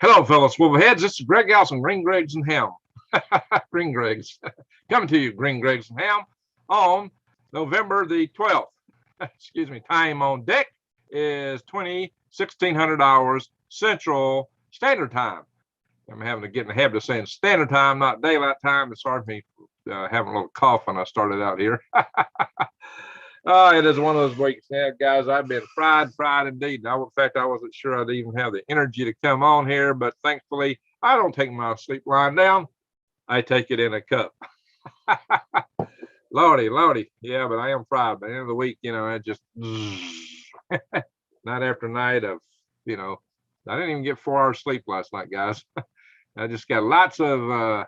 Hello, fellow swivelheads. This is Greg Galson, Green Gregs and Ham. Green Gregs. Coming to you, Green Gregs and Ham, on November the 12th. Excuse me. Time on deck is 1600 hours Central Standard Time. I'm having to get in the habit of saying standard time, not daylight time. It's hard for me having a little cough when I started out here. It is one of those weeks now, guys. I've been fried indeed. Now, in fact, I wasn't sure I'd even have the energy to come on here, but thankfully, I don't take my sleep lying down. I take it in a cup. Lordy. Yeah, but I am fried. By the end of the week, I just night after night of, I didn't even get 4 hours sleep last night, guys. I just got lots of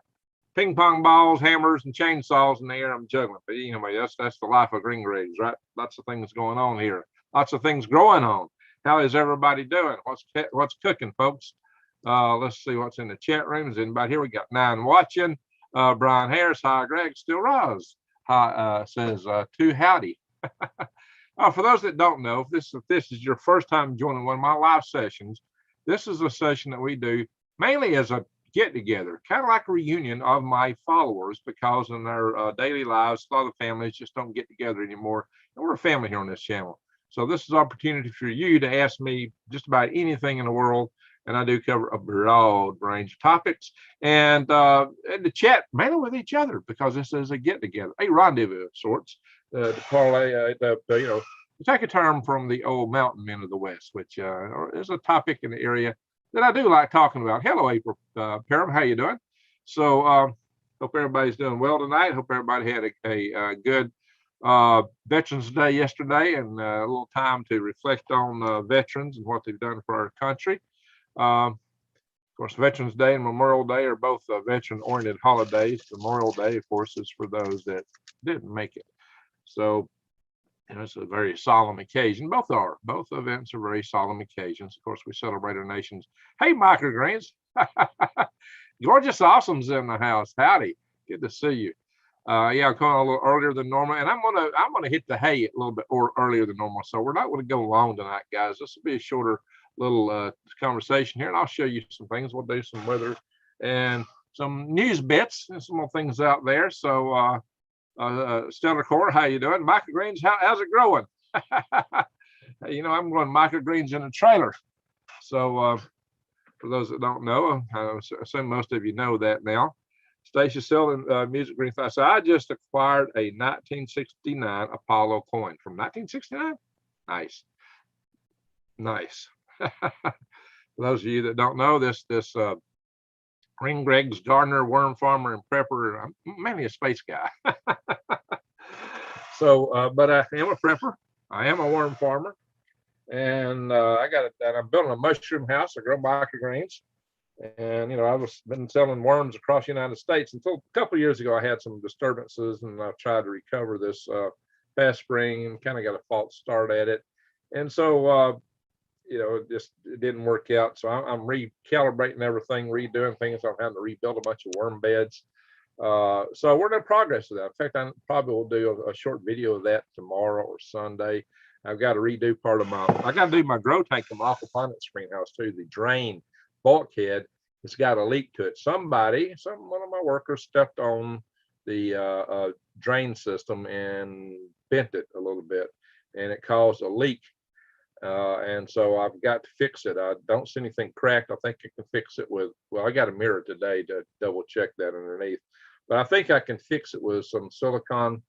ping pong balls, hammers, and chainsaws in the air. I'm juggling. But anyway, that's the life of Green Gregs, right? Lots of things going on here. Lots of things growing on. How is everybody doing? What's cooking, folks? Let's see what's in the chat room. Is anybody here? We got 9 watching. Brian Harris, hi, Greg. Still Roz. Hi, says to howdy. For those that don't know, if this is your first time joining one of my live sessions, this is a session that we do mainly as a get together, kind of like a reunion of my followers, because in their daily lives, a lot of families just don't get together anymore. And we're a family here on this channel. So this is an opportunity for you to ask me just about anything in the world. And I do cover a broad range of topics and to chat mainly with each other, because this is a get together, a rendezvous of sorts. To parlay, to take a term from the old mountain men of the West, which is a topic in the area that I do like talking about. Hello, April Parham, how you doing? So hope everybody's doing well tonight. Hope everybody had a good Veterans Day yesterday, and a little time to reflect on veterans and what they've done for our country. Of course, Veterans Day and Memorial Day are both veteran-oriented holidays. Memorial Day, of course, is for those that didn't make it. So it's a very solemn occasion. Both events are very solemn occasions. Of course, we celebrate our nation's. Hey, microgreens. Gorgeous Awesome's in the house. Howdy. Good to see you. I'm coming a little earlier than normal, and I'm gonna hit the hay a little bit earlier than normal. So we're not going to go long tonight, guys. This will be a shorter little conversation here, and I'll show you some things. We'll do some weather and some news bits and some more things out there. So Stellar Core, how you doing? Microgreens, how's it growing? I'm growing microgreens in a trailer. So for those that don't know, I assume most of you know that now. Stacia selling music green. So I just acquired a 1969 Apollo coin from 1969. Nice. For those of you that don't know, this Green Gregs, gardener, worm farmer, and prepper. I'm mainly a space guy. So, but I am a prepper. I am a worm farmer, and I'm building a mushroom house. I grow microgreens, and I've been selling worms across the United States until a couple of years ago. I had some disturbances, and I've tried to recover this past spring, and kind of got a false start at it, and so. It didn't work out. So I'm recalibrating everything, redoing things. I'm having to rebuild a bunch of worm beds. So we're in progress with that. In fact, I probably will do a short video of that tomorrow or Sunday. I've got to redo I got to do my grow tank in my aquaponics greenhouse too. The drain bulkhead, it's got a leak to it. One of my workers stepped on the drain system and bent it a little bit, and it caused a leak. And so I've got to fix it. I don't see anything cracked. I think I can fix it I got a mirror today to double check that underneath, but I think I can fix it with some silicone,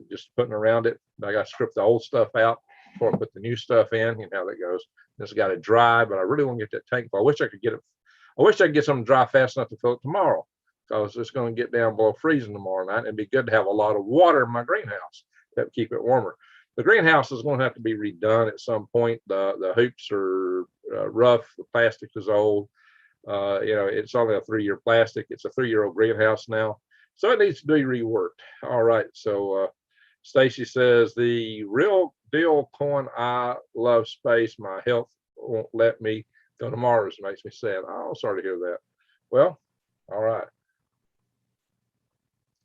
just putting around it. I got to strip the old stuff out before I put the new stuff in. You know how that goes. It's got to dry, but I really want to get that tank full. I wish I could get something dry fast enough to fill it tomorrow, because it's going to get down below freezing tomorrow night. It'd be good to have a lot of water in my greenhouse to keep it warmer. The greenhouse is going to have to be redone at some point. The hoops are rough. The plastic is old. It's only a 3-year plastic. It's a 3-year-old greenhouse now, so it needs to be reworked. All right. So Stacy says, the real deal coin. I love space. My health won't let me go to Mars. Makes me sad. Oh, sorry to hear that. Well, all right.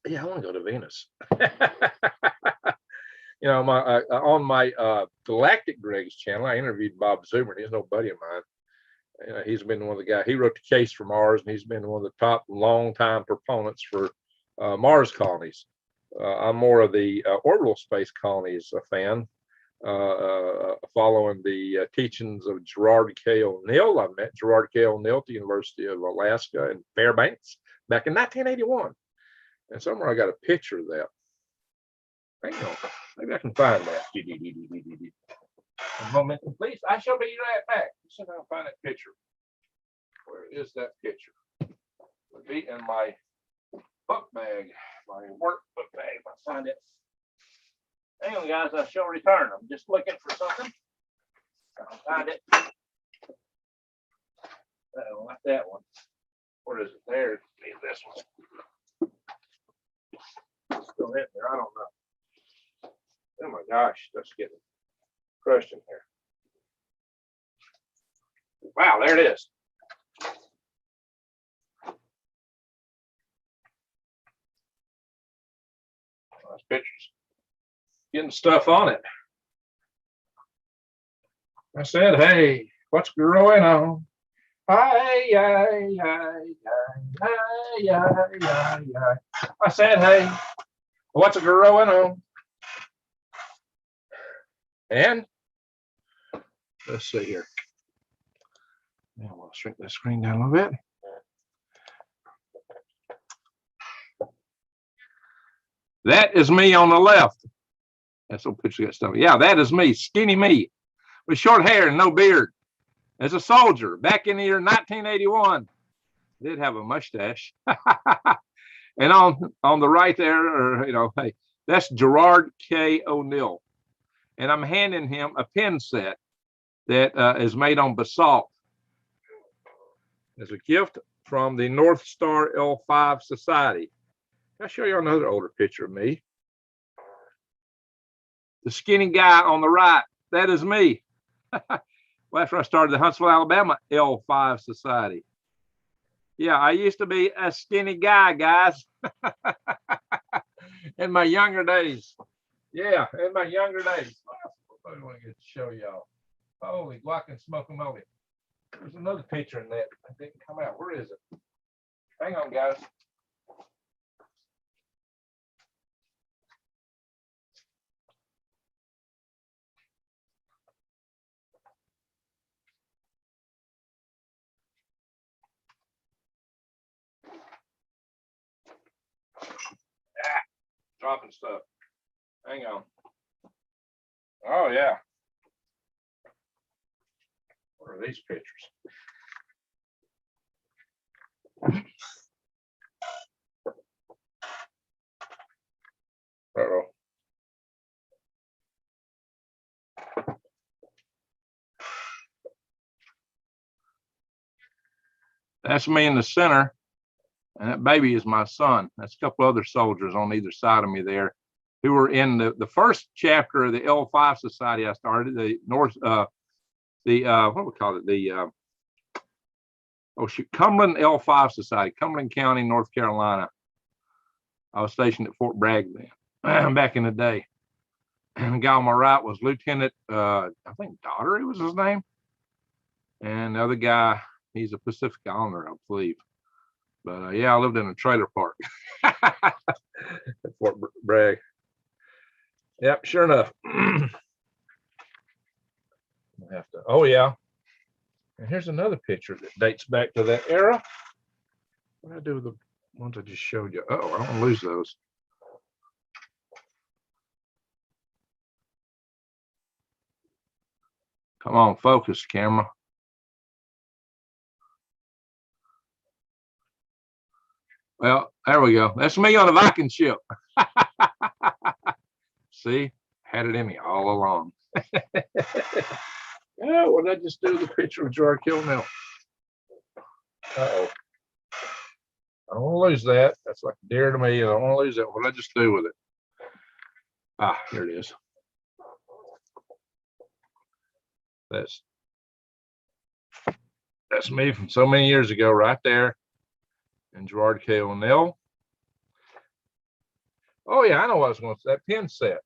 Yeah, I want to go to Venus. You know, on my Galactic Greg's channel, I interviewed Bob Zoomer. He's no buddy of mine. He's been one of the guys. He wrote the case for Mars, and he's been one of the top long-time proponents for Mars colonies. I'm more of the orbital space colonies fan, following the teachings of Gerard K. ONeil. I met Gerard K. ONeil at the University of Alaska in Fairbanks back in 1981. And somewhere I got a picture of that. Hang on, maybe I can find that. A moment, please. I shall be right back. Let's see if I can find that picture. Where is that picture? It'll be in my book bag, my work book bag. If I find it. Hang on, guys. I shall return. I'm just looking for something. I'll find it. Oh, not that one. Where is it? There. It's this one. It's still in there. I don't know. Oh my gosh, that's getting crushed in here. Wow, there it is. Nice pictures. Getting stuff on it. I said, hey, what's going on? Hi. I said, hey, what's going on? And let's see here. Now we'll shrink the screen down a little bit. That is me on the left. That's a picture of that stuff. Yeah, that is me, skinny me, with short hair and no beard. As a soldier back in the year 1981. Did have a mustache. And on the right there, or hey, that's Gerard K. ONeil. And I'm handing him a pin set that is made on basalt as a gift from the North Star L5 Society. I'll show you another older picture of me. The skinny guy on the right, that is me. Well, after I started the Huntsville, Alabama L5 Society. Yeah, I used to be a skinny guy, guys. In my younger days. Yeah, in my younger days. What do I want to show y'all? Holy guacamole. There's another picture in that. It didn't come out. Where is it? Hang on, guys. Dropping stuff. Hang on. Oh, yeah. What are these pictures? Uh-oh. That's me in the center. And that baby is my son. That's a couple other soldiers on either side of me there who were in the first chapter of the L5 Society I started, the North, what do we call it? Cumberland L5 Society, Cumberland County, North Carolina. I was stationed at Fort Bragg then, back in the day. And the guy on my right was Lieutenant, I think Daughtery was his name. And the other guy, he's a Pacific Islander, I believe. But yeah, I lived in a trailer park at Fort Bragg. Yep, sure enough. Oh yeah. And here's another picture that dates back to that era. What did I do with the ones I just showed you? Oh, I don't want to lose those. Come on, focus, camera. Well, there we go. That's me on a Viking ship. See, had it in me all along. Oh, what did I just do with the picture of Gerard K. ONeil? Uh-oh. I don't want to lose that. That's like dear to me. I don't want to lose that. What did I just do with it? Ah, here it is. That's me from so many years ago right there. And Gerard K. ONeil. Oh yeah, I know what I was going to say. That pin set.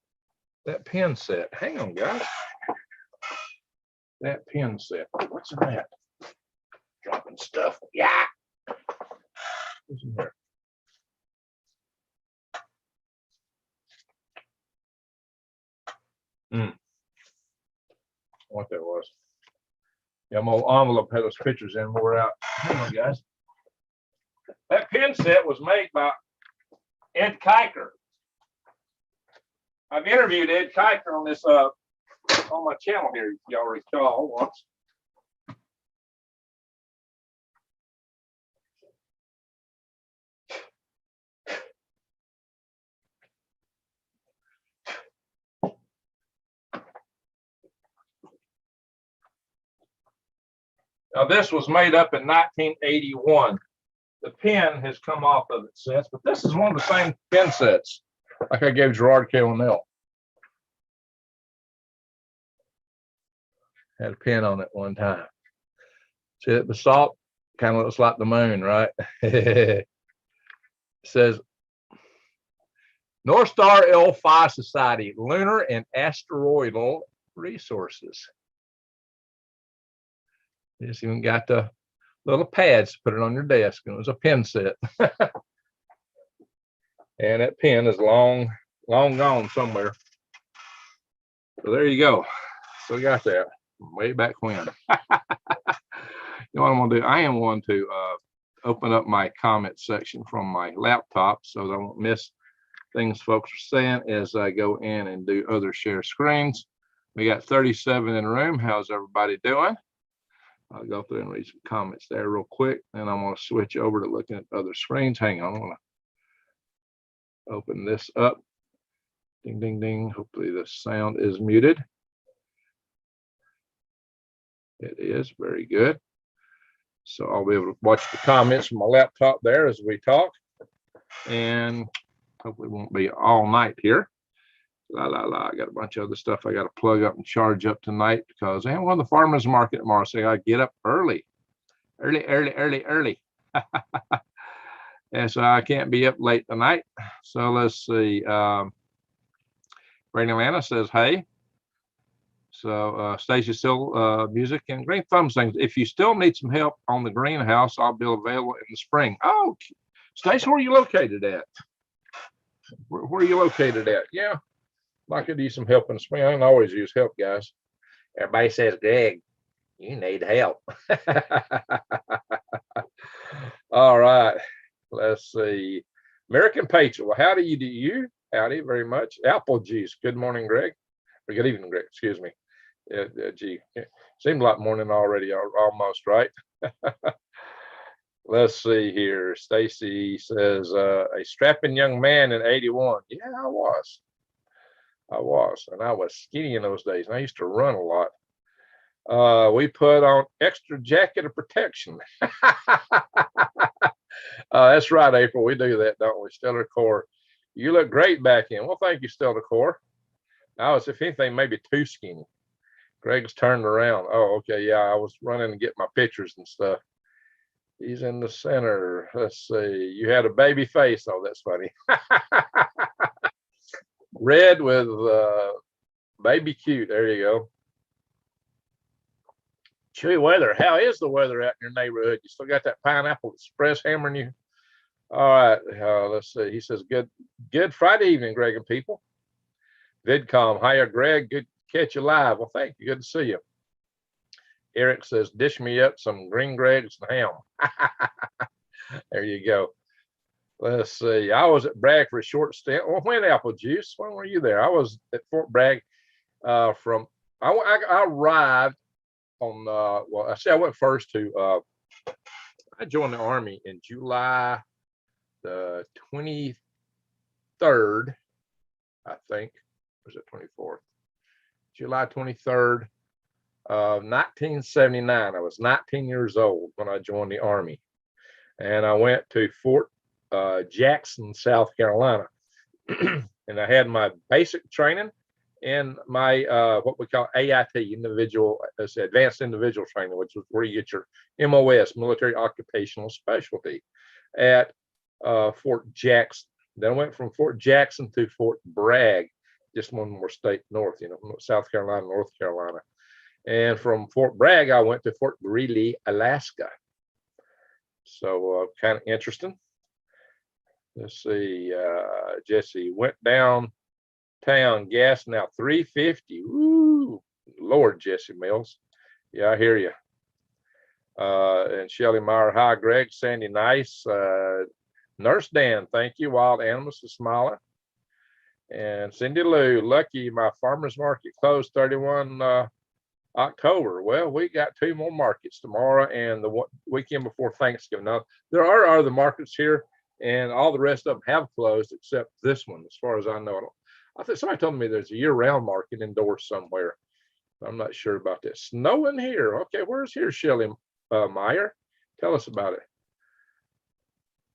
that pin set. Hang on, guys. That pin set. What's in that? Dropping stuff. Yeah. What's in here? What that was. Yeah, my envelope had those pictures in, wore out. Hang on, guys. That pin set was made by Ed Kiker. I've interviewed Ed Kiker on this on my channel here, if y'all recall once. Now this was made up in 1981. The pin has come off of it since, but this is one of the same pin sets like I gave Gerard K. ONeil. Had a pin on it one time. See that basalt? Kind of looks like the moon, right? It says North Star L5 Society, Lunar and Asteroidal Resources. You just even got the little pads to put it on your desk, and it was a pin set. And that pin is long gone somewhere. So there you go. So we got that way back when. You know what I'm gonna do? I am going to open up my comment section from my laptop so that I won't miss things folks are saying as I go in and do other share screens. We got 37 in the room. How's everybody doing? I'll go through and read some comments there real quick, and I'm going to switch over to looking at other screens. Hang on, I'm going to open this up. Ding, ding, ding. Hopefully the sound is muted. It is very good. So I'll be able to watch the comments from my laptop there as we talk, and hopefully it won't be all night here. I got a bunch of other stuff I got to plug up and charge up tonight because I am on the farmers market tomorrow. So I got to get up early. And so I can't be up late tonight. So let's see. Rainy Atlanta says, hey. So Stacy still music and green thumbs things. If you still need some help on the greenhouse, I'll be available in the spring. Oh, Stacy, where are you located at? Where are you located at? Yeah. I could use some help in the spring. I don't always use help, guys. Everybody says, Greg, you need help. All right. Let's see. American Patriot. Well, howdy you do you? Howdy very much. Apple juice. Good morning, Greg. Or good evening, Greg. Excuse me. Gee, seemed like morning already, almost, right? Let's see here. Stacy says, a strapping young man in 81. Yeah, I was, and I was skinny in those days, and I used to run a lot. We put on extra jacket of protection. That's right, April. We do that, don't we? Stellar Core. You look great back in. Well, thank you, Stellar Core. I was, if anything, maybe too skinny. Greg's turned around. Oh, okay. Yeah, I was running to get my pictures and stuff. He's in the center. Let's see. You had a baby face. Oh, that's funny. Red with baby cute. There you go. Chewy weather. How is the weather out in your neighborhood? You still got that pineapple express hammering you? All right. Let's see. He says, good Friday evening, Greg and people. VidCom. Hiya, Greg. Good to catch you live. Well, thank you. Good to see you. Eric says, dish me up some green Gregs and ham. There you go. Let's see. I was at Bragg for a short stint. Well, when Apple Juice? When were you there? I was at Fort Bragg I arrived on, well, I say I went first to, I joined the Army in July the 23rd, I think. Or was it 24th? July 23rd of 1979. I was 19 years old when I joined the Army. And I went to Fort Jackson, South Carolina. And I had my basic training and my what we call AIT, advanced individual training, which is where you get your MOS, military occupational specialty, at Fort Jackson. Then I went from Fort Jackson to Fort Bragg just one more state north, South Carolina, North Carolina. And from Fort Bragg, I went to Fort Greely, Alaska. So kind of interesting. Let's see, Jesse went downtown, gas now $3.50. Woo, Lord, Jesse Mills. Yeah, I hear you. And Shelly Meyer, hi, Greg. Sandy Nice. Nurse Dan, thank you. Wild Animals is smiling. And Cindy Lou, lucky my farmer's market closed 31 October. Well, we got 2 more markets tomorrow and the weekend before Thanksgiving. Now, there are other markets here, and all the rest of them have closed except this one, as far as I know. I think somebody told me there's a year-round market indoors somewhere. I'm not sure about this. Snowing here. Okay, where's here, Shelly Meyer? Tell us about it.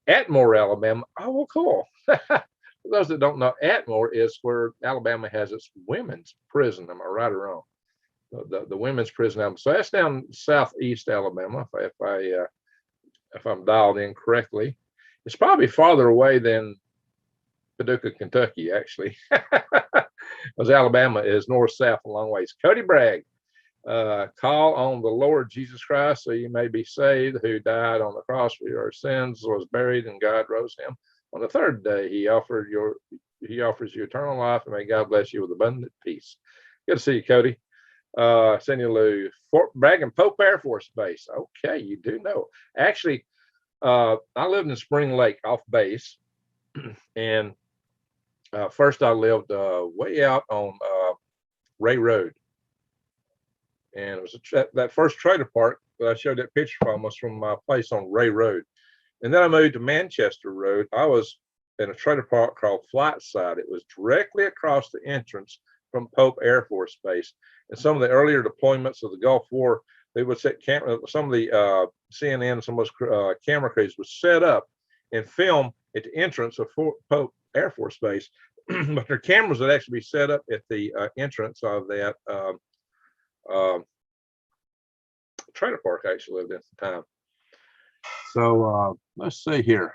Atmore, Alabama. Oh, well, cool. For those that don't know, Atmore is where Alabama has its women's prison. Am I right or wrong? The women's prison. So that's down southeast Alabama, if I'm dialed in correctly. It's probably farther away than Paducah, Kentucky, actually, because Alabama is north-south a long ways. Cody Bragg, call on the Lord Jesus Christ so you may be saved, who died on the cross for your sins, was buried, and God rose him on the 3rd day. He offers you eternal life, and may God bless you with abundant peace. Good to see you, Cody. Cindy Lou, Fort Bragg and Pope Air Force Base. Okay, you do know. Actually, I lived in Spring Lake off base, and first I lived way out on Ray Road, and it was that first trailer park that I showed that picture from was from my place on Ray Road. And then I moved to Manchester Road. I was in a trailer park called Flight Side. It was directly across the entrance from Pope Air Force Base. And some of the earlier deployments of the Gulf War, they would set some of the CNN, some of those camera crews would set up and film at the entrance of Pope Air Force Base. But their cameras would actually be set up at the entrance of that trailer park I actually lived in at the time. So let's see here.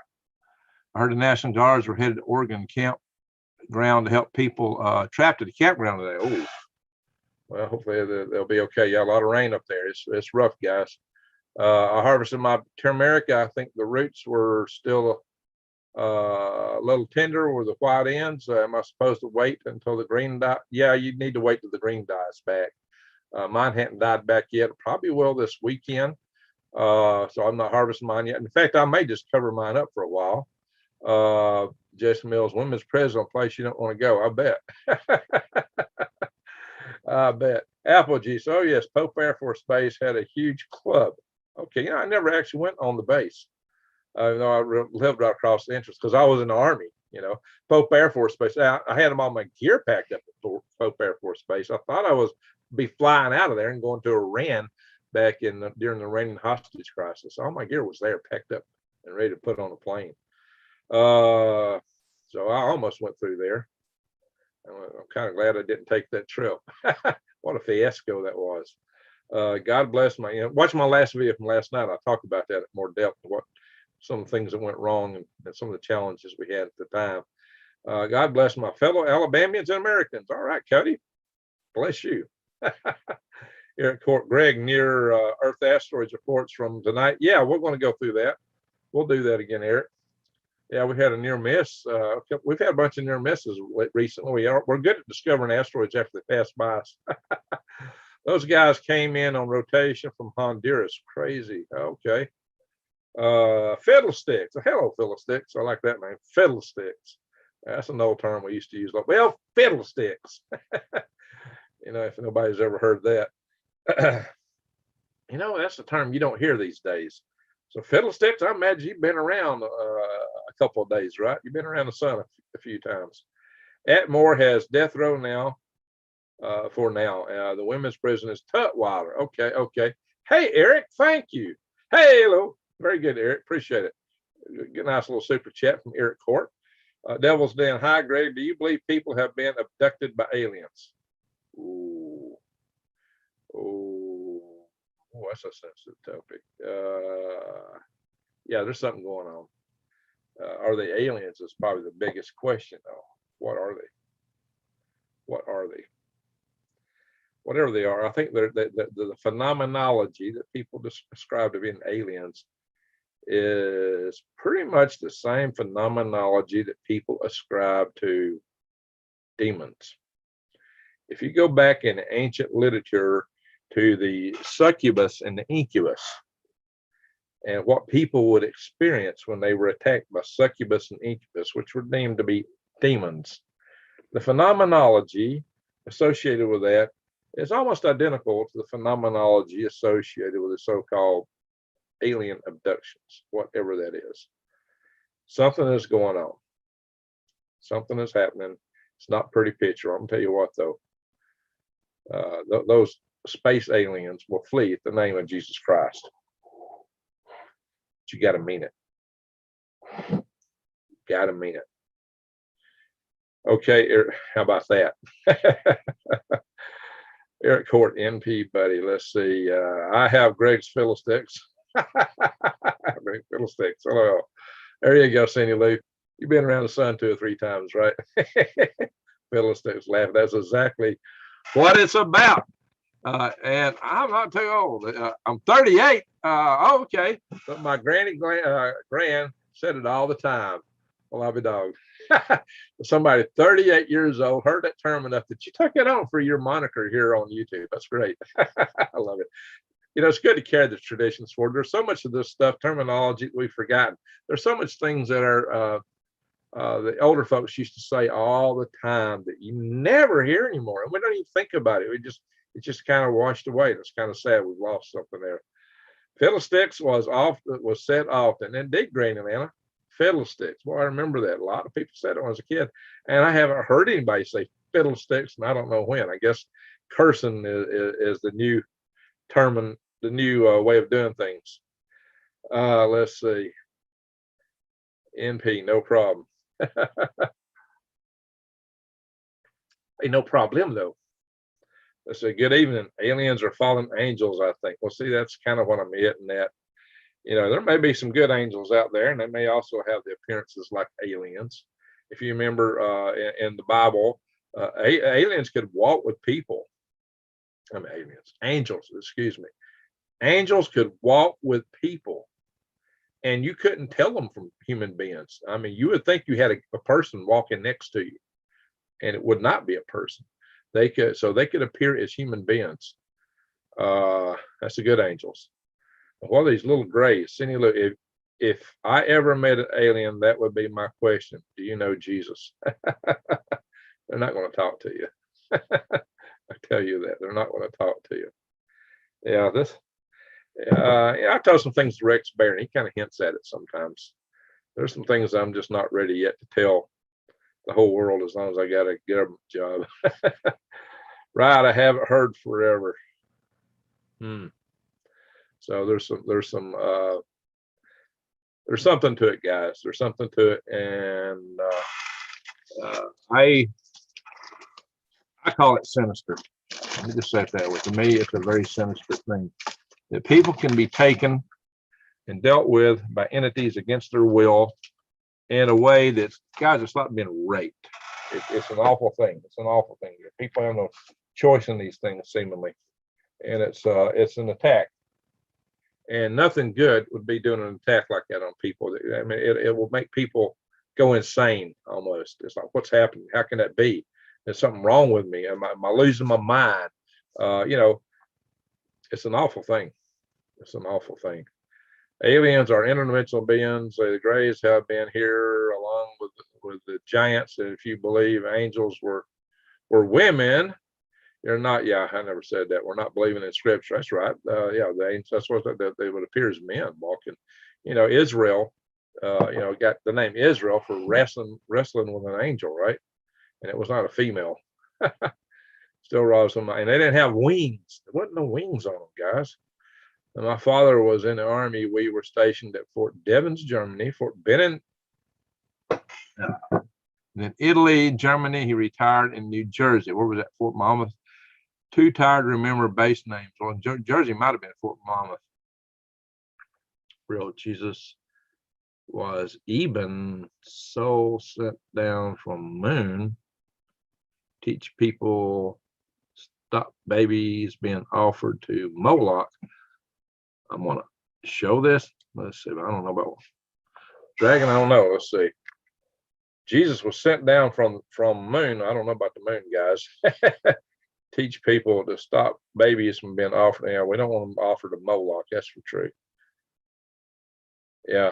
I heard the National Guards were headed to Oregon campground to help people trapped at the campground today. Oh, well, hopefully they'll be okay. Yeah, a lot of rain up there. It's rough, guys. I harvested my turmeric. I think the roots were still a little tender with the white ends. Am I supposed to wait until the green dye? Yeah, you need to wait till the green dies back. Mine hadn't died back yet. Probably will this weekend. So I'm not harvesting mine yet. In fact, I may just cover mine up for a while. Jason Mills, women's president, place you don't want to go. I bet. I bet. Apple juice. Oh yes, Pope Air Force Base had a huge club. Okay, I never actually went on the base. I lived right across the entrance because I was in the Army. Pope Air Force Base. I had them all my gear packed up at Pope Air Force Base. I thought I was be flying out of there and going to Iran back during the Iranian hostage crisis. All my gear was there, packed up and ready to put on a plane. So I almost went through there. I'm kind of glad I didn't take that trip. What a fiasco that was. God bless watch my last video from last night. I talk about that at more depth, what some of the things that went wrong and some of the challenges we had at the time. God bless my fellow Alabamians and Americans. All right, Cody, bless you. Eric Court, Greg, near Earth asteroids reports from tonight. Yeah, we're going to go through that. We'll do that again, Eric. Yeah, we had a near miss. We've had a bunch of near misses recently. We're good at discovering asteroids after they pass by us. Those guys came in on rotation from Honduras. Crazy. Okay. Fiddlesticks. Hello, Fiddlesticks. I like that name. Fiddlesticks. That's an old term we used to use. Well, Fiddlesticks. If nobody's ever heard that. That's the term you don't hear these days. So Fiddlesticks, I imagine you've been around a couple of days, right? You've been around the sun a few times. Atmore has death row now. For now, the women's prison is Tutwiler. Okay. Hey, Eric, thank you. Hey, hello. Very good, Eric. Appreciate it. Good, nice little super chat from Eric Court. Devil's Den. Hi, Greg. Do you believe people have been abducted by aliens? Ooh, that's a sensitive topic. Yeah, there's something going on. Are they aliens? Is probably the biggest question, though. What are they? What are they? Whatever they are, I think the phenomenology that people describe to being aliens is pretty much the same phenomenology that people ascribe to demons. If you go back in ancient literature to the succubus and the incubus, and what people would experience when they were attacked by succubus and incubus, which were deemed to be demons, the phenomenology associated with that is almost identical to the phenomenology associated with the so-called alien abductions, whatever that is. Something is going on. Something is happening. It's not a pretty picture. I'm gonna tell you what, though. Those space aliens will flee at the name of Jesus Christ. But you got to mean it. Got to mean it. Okay, how about that? Eric Court, NP, buddy. Let's see. I have Greg's Fiddlesticks. Greg Fiddlesticks. Hello. There you go, Cindy Lou. You've been around the sun 2 or 3 times, right? Fiddlesticks laugh. That's exactly what it's about. And I'm not too old. I'm 38. Okay. But my granny Gran said it all the time. Well, I'll be dogged. Somebody 38 years old heard that term enough that you took it on for your moniker here on YouTube. That's great. I love it. You know, it's good to carry the traditions forward. There's so much of this stuff, terminology we've forgotten. There's so much things that are the older folks used to say all the time that you never hear anymore. And we don't even think about it. It's just kind of washed away. It's kind of sad we've lost something there. Fiddlesticks was said often. Indeed, Granny Atlanta. Fiddlesticks. Well, I remember that. A lot of people said it when I was a kid. And I haven't heard anybody say fiddlesticks, and I don't know when. I guess cursing is the new term and the new way of doing things. Let's see. NP, no problem. Hey, no problem, though. Let's say, good evening. Aliens are fallen angels, I think. Well, see, that's kind of what I'm hitting at. You know, there may be some good angels out there, and they may also have the appearances like aliens. If you remember in the Bible, aliens could walk with people. I mean, angels, excuse me. Angels could walk with people, and you couldn't tell them from human beings. I mean, you would think you had a person walking next to you, and it would not be a person. They could appear as human beings. That's the good angels. What are these little grays? If I ever met an alien, that would be my question. Do you know Jesus? They're not going to talk to you. I tell you that. They're not going to talk to you. Yeah, I tell some things to Rex Bear, and he kind of hints at it sometimes. There's some things I'm just not ready yet to tell the whole world as long as I got a government job. Right, I haven't heard forever. So there's something to it, guys. There's something to it, and I call it sinister. Let me just say it that way. To me, it's a very sinister thing that people can be taken and dealt with by entities against their will in a way that's, guys, it's like being raped. It's an awful thing. It's an awful thing. People have no choice in these things, seemingly, and it's an attack. And nothing good would be doing an attack like that on people. I mean, it will make people go insane almost. It's like, what's happening? How can that be? There's something wrong with me. Am I losing my mind? You know, it's an awful thing. It's an awful thing. Aliens are interdimensional beings. The Greys have been here along with the giants. And if you believe angels were women, you're not. Yeah, I never said that. We're not believing in scripture. That's right. Yeah, that's what they would appear as men walking. You know, Israel. You know, got the name Israel for wrestling with an angel, right? And it was not a female. Still raw some, and they didn't have wings. There wasn't no wings on them, guys. And my father was in the army. We were stationed at Fort Devens, Germany, Fort Benning. In Italy, Germany. He retired in New Jersey. Where was that? Fort Monmouth. Too tired to remember base names. Well, Jersey might have been Fort Monmouth. Real Jesus was even soul sent down from moon teach people stop babies being offered to Moloch. I'm going to show this. Let's see. I don't know about dragon. I don't know. Let's see. Jesus was sent down from moon. I don't know about the moon, guys. Teach people to stop babies from being offered. Yeah, we don't want them offered to Moloch. That's for true. Yeah.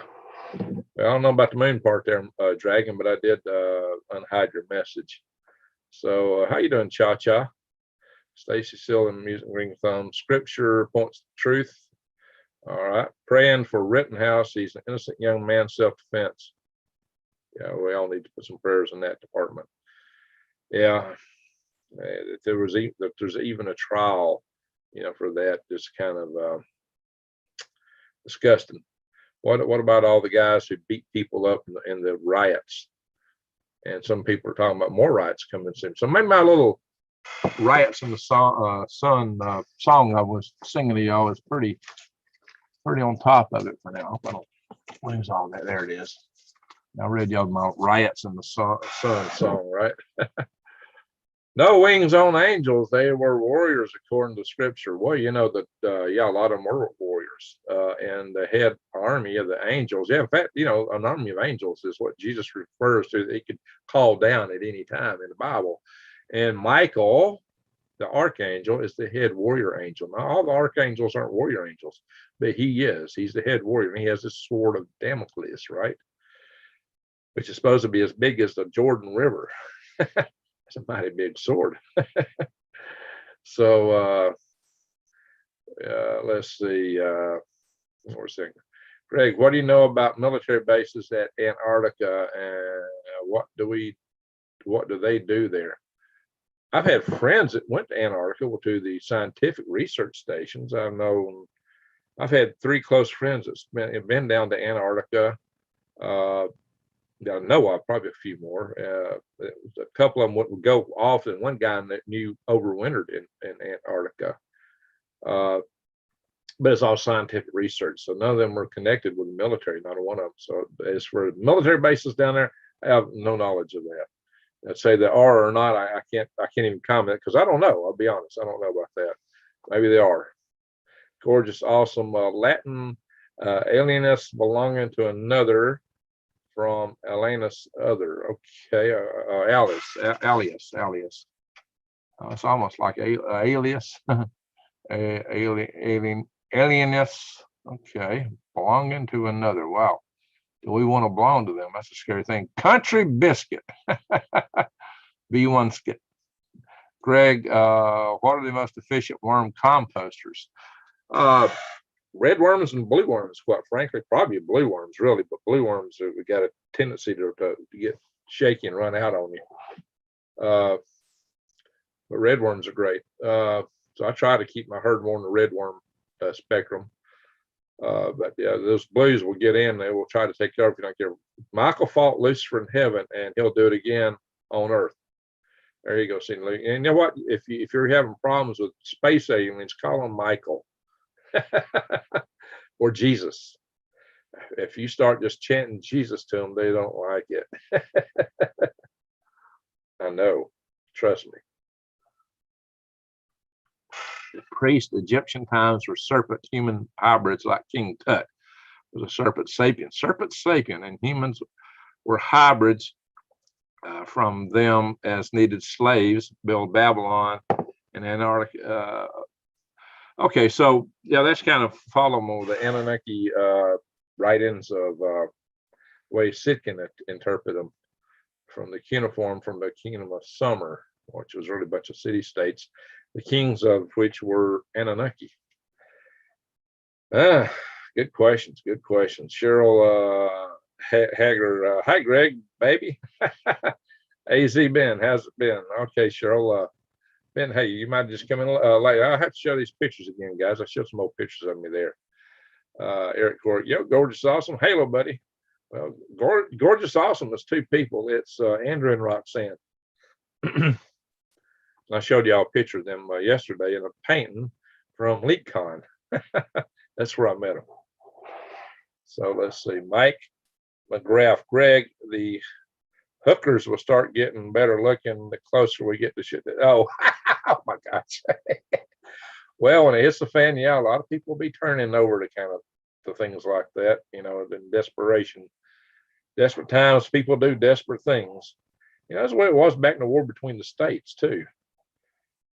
I don't know about the moon part there, Dragon, but I did unhide your message. So how you doing, Cha-Cha? Stacy Sill and Music Ring Thumb. Scripture points to truth. All right. Praying for Rittenhouse. He's an innocent young man, self-defense. Yeah, we all need to put some prayers in that department. Yeah. If there's even a trial, for that, just kind of disgusting. What about all the guys who beat people up in the riots? And some people are talking about more riots coming soon. So maybe my little Riots in the Sun song I was singing to y'all is pretty on top of it for now. I hope I don't lose all that. There it is. I read y'all my Riots in the Sun song, right? No wings on angels, they were warriors according to scripture. Well, you know that, a lot of them were warriors, and the head army of the angels. Yeah, in fact, an army of angels is what Jesus refers to, that he could call down at any time in the Bible. And Michael, the archangel, is the head warrior angel. Now, all the archangels aren't warrior angels, but he is. He's the head warrior, and he has this sword of Damocles, right? Which is supposed to be as big as the Jordan River. It's a mighty big sword. So let's see. One more second. Greg, what do you know about military bases at Antarctica, and what do they do there? I've had friends that went to Antarctica to the scientific research stations. I've had 3 close friends that's been down to Antarctica. I know of probably a few more. A couple of them would go off, and one guy that knew overwintered in Antarctica. But it's all scientific research, so none of them were connected with the military, not one of them. So as for military bases down there, I have no knowledge of that. I'd say there are or not. I can't even comment because I don't know. I'll be honest, I don't know about that. Maybe they are. Gorgeous, awesome. Latin alieness belonging to another. From Alieness other. Okay. Alias. It's almost like alias. Alieness. Okay. Belonging to another. Wow. Do we want to belong to them? That's a scary thing. Country biscuit. B1 skit. Greg, what are the most efficient worm composters? Red worms and blue worms, quite frankly. Probably blue worms, really, but blue worms, we got a tendency to get shaky and run out on you. But red worms are great. So I try to keep my herd more in the red worm spectrum. But yeah, those blues will get in. They will try to take care of you. Don't care. Michael fought Lucifer in heaven, and he'll do it again on earth. There you go, St. Luke. And you know what? If you're having problems with space aliens, call him Michael. Or Jesus. If you start just chanting Jesus to them, they don't like it. I know. Trust me. The priest, Egyptian times were serpent human hybrids like King Tut was a serpent sapien, and humans were hybrids from them as needed slaves, build Babylon and Antarctica. Okay, so yeah, that's kind of following the Anunnaki write-ins of way Sitkin interpret them from the cuneiform from the Kingdom of Summer, which was really a bunch of city-states, the kings of which were Anunnaki. Good questions. Cheryl Hager, hi Greg, baby. AZ Ben, how's it been? Okay, Cheryl. Ben, hey, you might just come in later. I'll have to show these pictures again, guys. I showed some old pictures of me there. Eric Court, gorgeous, awesome. Halo, buddy. Well, gorgeous, awesome is 2 people. It's Andrew and Roxanne. I showed y'all a picture of them yesterday in a painting from LeakCon. That's where I met them. So let's see, Mike McGrath, Greg, the hookers will start getting better looking the closer we get to shit. Oh, oh my gosh. Well, when it hits the fan, yeah, a lot of people will be turning over to kind of to things like that, you know, in desperation. Desperate times, people do desperate things. You know, that's the way it was back in the war between the states too.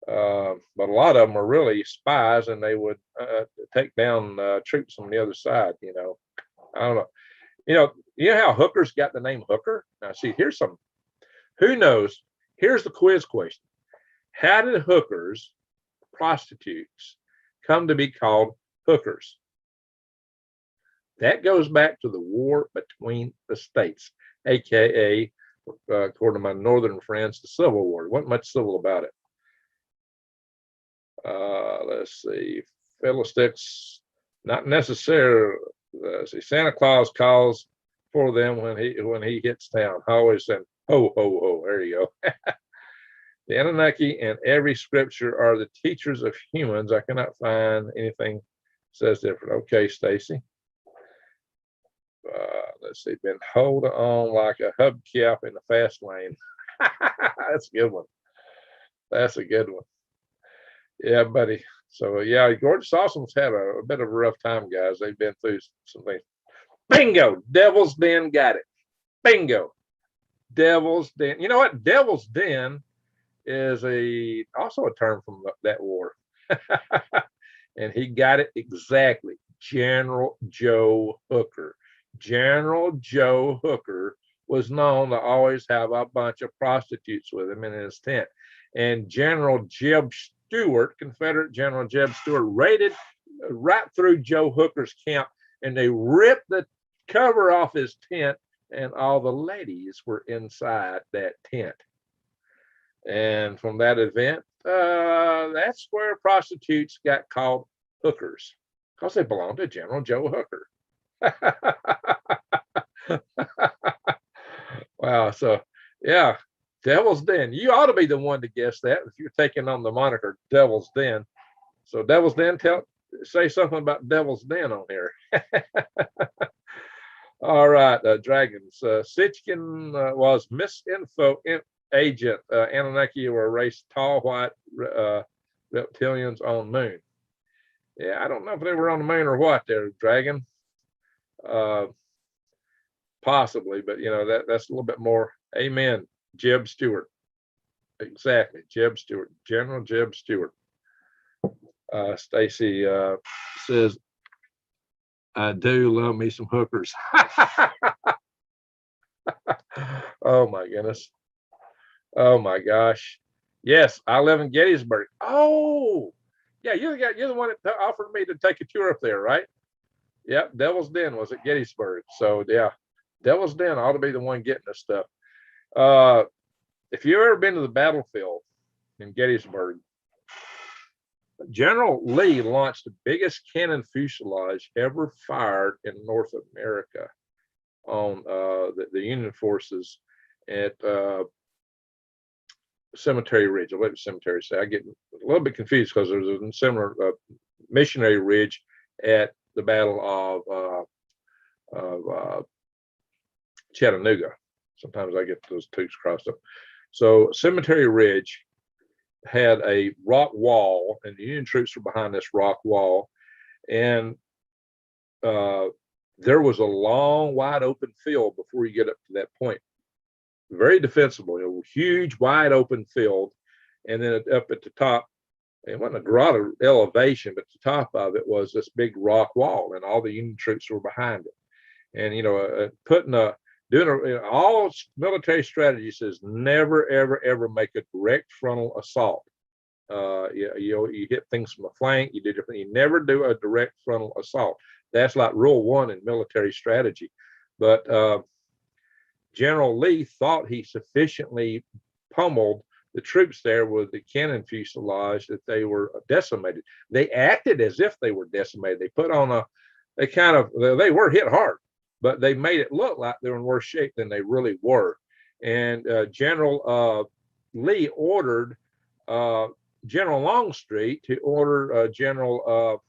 But a lot of them were really spies, and they would take down troops on the other side. You know, I don't know. You know how hookers got the name hooker? Now, see, here's some. Who knows? Here's the quiz question: how did hookers, prostitutes, come to be called hookers? That goes back to the war between the states, aka, according to my northern friends, the Civil War. There wasn't much civil about it. Let's see, fiddlesticks, not necessarily. See, Santa Claus calls for them when he hits town. I always said, ho ho ho. There you go. The Anunnaki and every scripture are the teachers of humans. I cannot find anything says different. Okay, Stacy. Let's see, been holding on like a hubcap in the fast lane. That's a good one. That's a good one. Yeah, buddy. So yeah, Gorgeous Awesome's had a bit of a rough time, guys. They've been through some things. Bingo! Devil's Den got it. Bingo! Devil's Den. You know what? Devil's Den is also a term from that war. And he got it exactly. General Joe Hooker. General Joe Hooker was known to always have a bunch of prostitutes with him in his tent. And General Jeb Stuart, Confederate General Jeb Stuart, raided right through Joe Hooker's camp, and they ripped the cover off his tent, and all the ladies were inside that tent. And from that event, that's where prostitutes got called hookers, because they belonged to General Joe Hooker. Wow. So yeah, Devil's Den. You ought to be the one to guess that if you're taking on the moniker Devil's Den. So Devil's Den, say something about Devil's Den on here. All right, dragons. Sitchkin was misinfo agent. Anunnaki were a race tall white reptilians on moon. Yeah, I don't know if they were on the moon or what there, dragon. Possibly, but you know, that's a little bit more. Amen. Jeb Stuart. Exactly. Jeb Stuart. General Jeb Stuart. Stacy says, I do love me some hookers. Oh my goodness. Oh my gosh. Yes, I live in Gettysburg. Oh, yeah, you're the one that offered me to take a tour up there, right? Yep, Devil's Den was at Gettysburg. So yeah, Devil's Den ought to be the one getting this stuff. If you've ever been to the battlefield in Gettysburg, General Lee launched the biggest cannon fuselage ever fired in North America on the Union forces at Cemetery Ridge. I'll let the cemetery say. I get a little bit confused because there's a similar Missionary Ridge at the Battle of Chattanooga. Sometimes I get those two crossed up. So Cemetery Ridge had a rock wall, and the Union troops were behind this rock wall, and there was a long, wide open field before you get up to that point. Very defensible, a huge, wide open field, and then up at the top, it wasn't a lot of elevation, but the top of it was this big rock wall, and all the Union troops were behind it. And all military strategy says never, ever, ever make a direct frontal assault. You hit things from the flank. You do different. You never do a direct frontal assault. That's like rule one in military strategy. But General Lee thought he sufficiently pummeled the troops there with the cannon fuselage that they were decimated. They acted as if they were decimated. They put on they were hit hard, but they made it look like they were in worse shape than they really were. And General Lee ordered General Longstreet to order General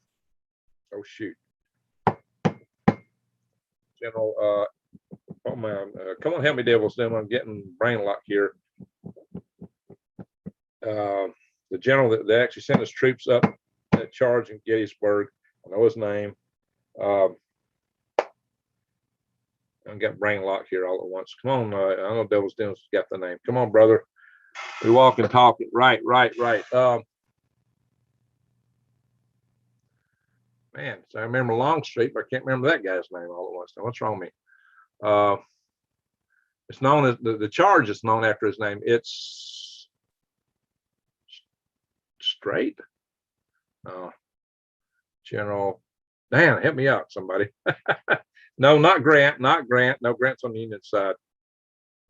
Oh man, come on, help me, Devil's Den. I'm getting brain lock here. The general that they actually sent his troops up that charge in Gettysburg. I know his name. I've got brain lock here all at once. Come on, I know Devil's Den's got the name. Come on, brother. We walk and talk it. Right. Man, so I remember Longstreet, but I can't remember that guy's name all at once. Now, what's wrong with me? It's known as the charge is known after his name. It's Straight. General. Dan, help me out, somebody. No, not Grant. No, Grant's on the Union side.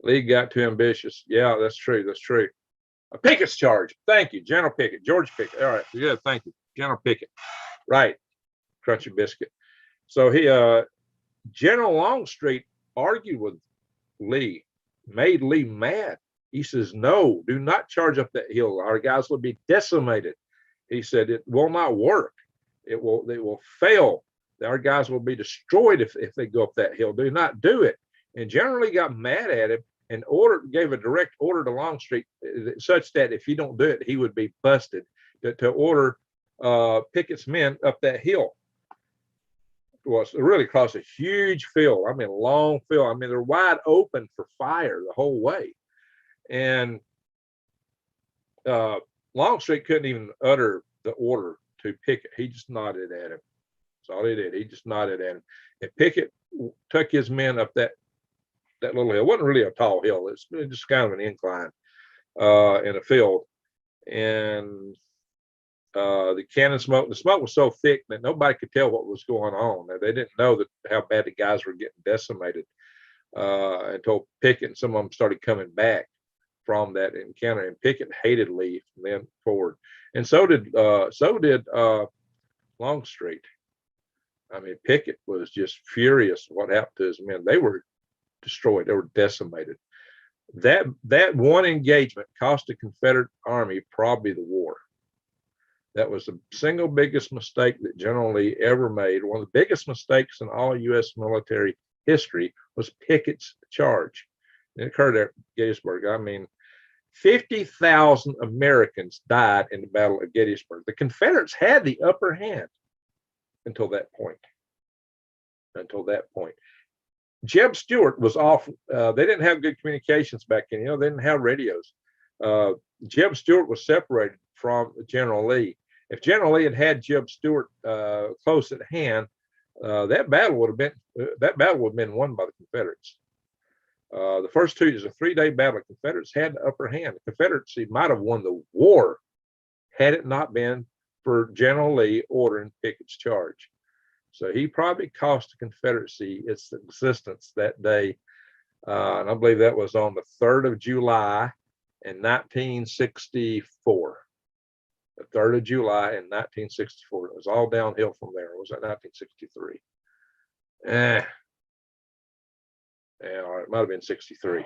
Lee got too ambitious. Yeah, that's true. Pickett's charge. Thank you, General Pickett, George Pickett. All right, good. Thank you, General Pickett. Right, crunchy biscuit. So General Longstreet argued with Lee, made Lee mad. He says, "No, do not charge up that hill. Our guys will be decimated." He said, "It will not work. They will fail. Our guys will be destroyed if they go up that hill. Do not do it." And General Lee got mad at him and gave a direct order to Longstreet, such that if you don't do it, he would be busted, to order Pickett's men up that hill. Well, it really across a huge field. I mean, long field. I mean, they're wide open for fire the whole way. And Longstreet couldn't even utter the order to Pickett. He just nodded at him. That's all he did. He just nodded at him. And Pickett took his men up that little hill. It wasn't really a tall hill. It's just kind of an incline in a field. And the cannon smoke, the smoke was so thick that nobody could tell what was going on. They didn't know how bad the guys were getting decimated until Pickett and some of them started coming back from that encounter. And Pickett hated Lee from then forward, and so did Longstreet. I mean, Pickett was just furious what happened to his men. They were destroyed. They were decimated. That one engagement cost the Confederate Army probably the war. That was the single biggest mistake that General Lee ever made. One of the biggest mistakes in all U.S. military history was Pickett's charge. It occurred at Gettysburg. I mean, 50,000 Americans died in the Battle of Gettysburg. The Confederates had the upper hand until that point. Jeb Stuart was off. They didn't have good communications back then. They didn't have radios. Jeb Stuart was separated from General Lee. If General Lee had had Jeb Stuart close at hand, that battle would have been won by the Confederates. The first two is a 3-day battle. The Confederates had the upper hand. The Confederacy might have won the war had it not been for General Lee ordering Pickett's charge. So he probably cost the Confederacy its existence that day. And I believe that was on the 3rd of July in 1964. The 3rd of July in 1964. It was all downhill from there. It was at 1963. Yeah, all right, it might have been 63. I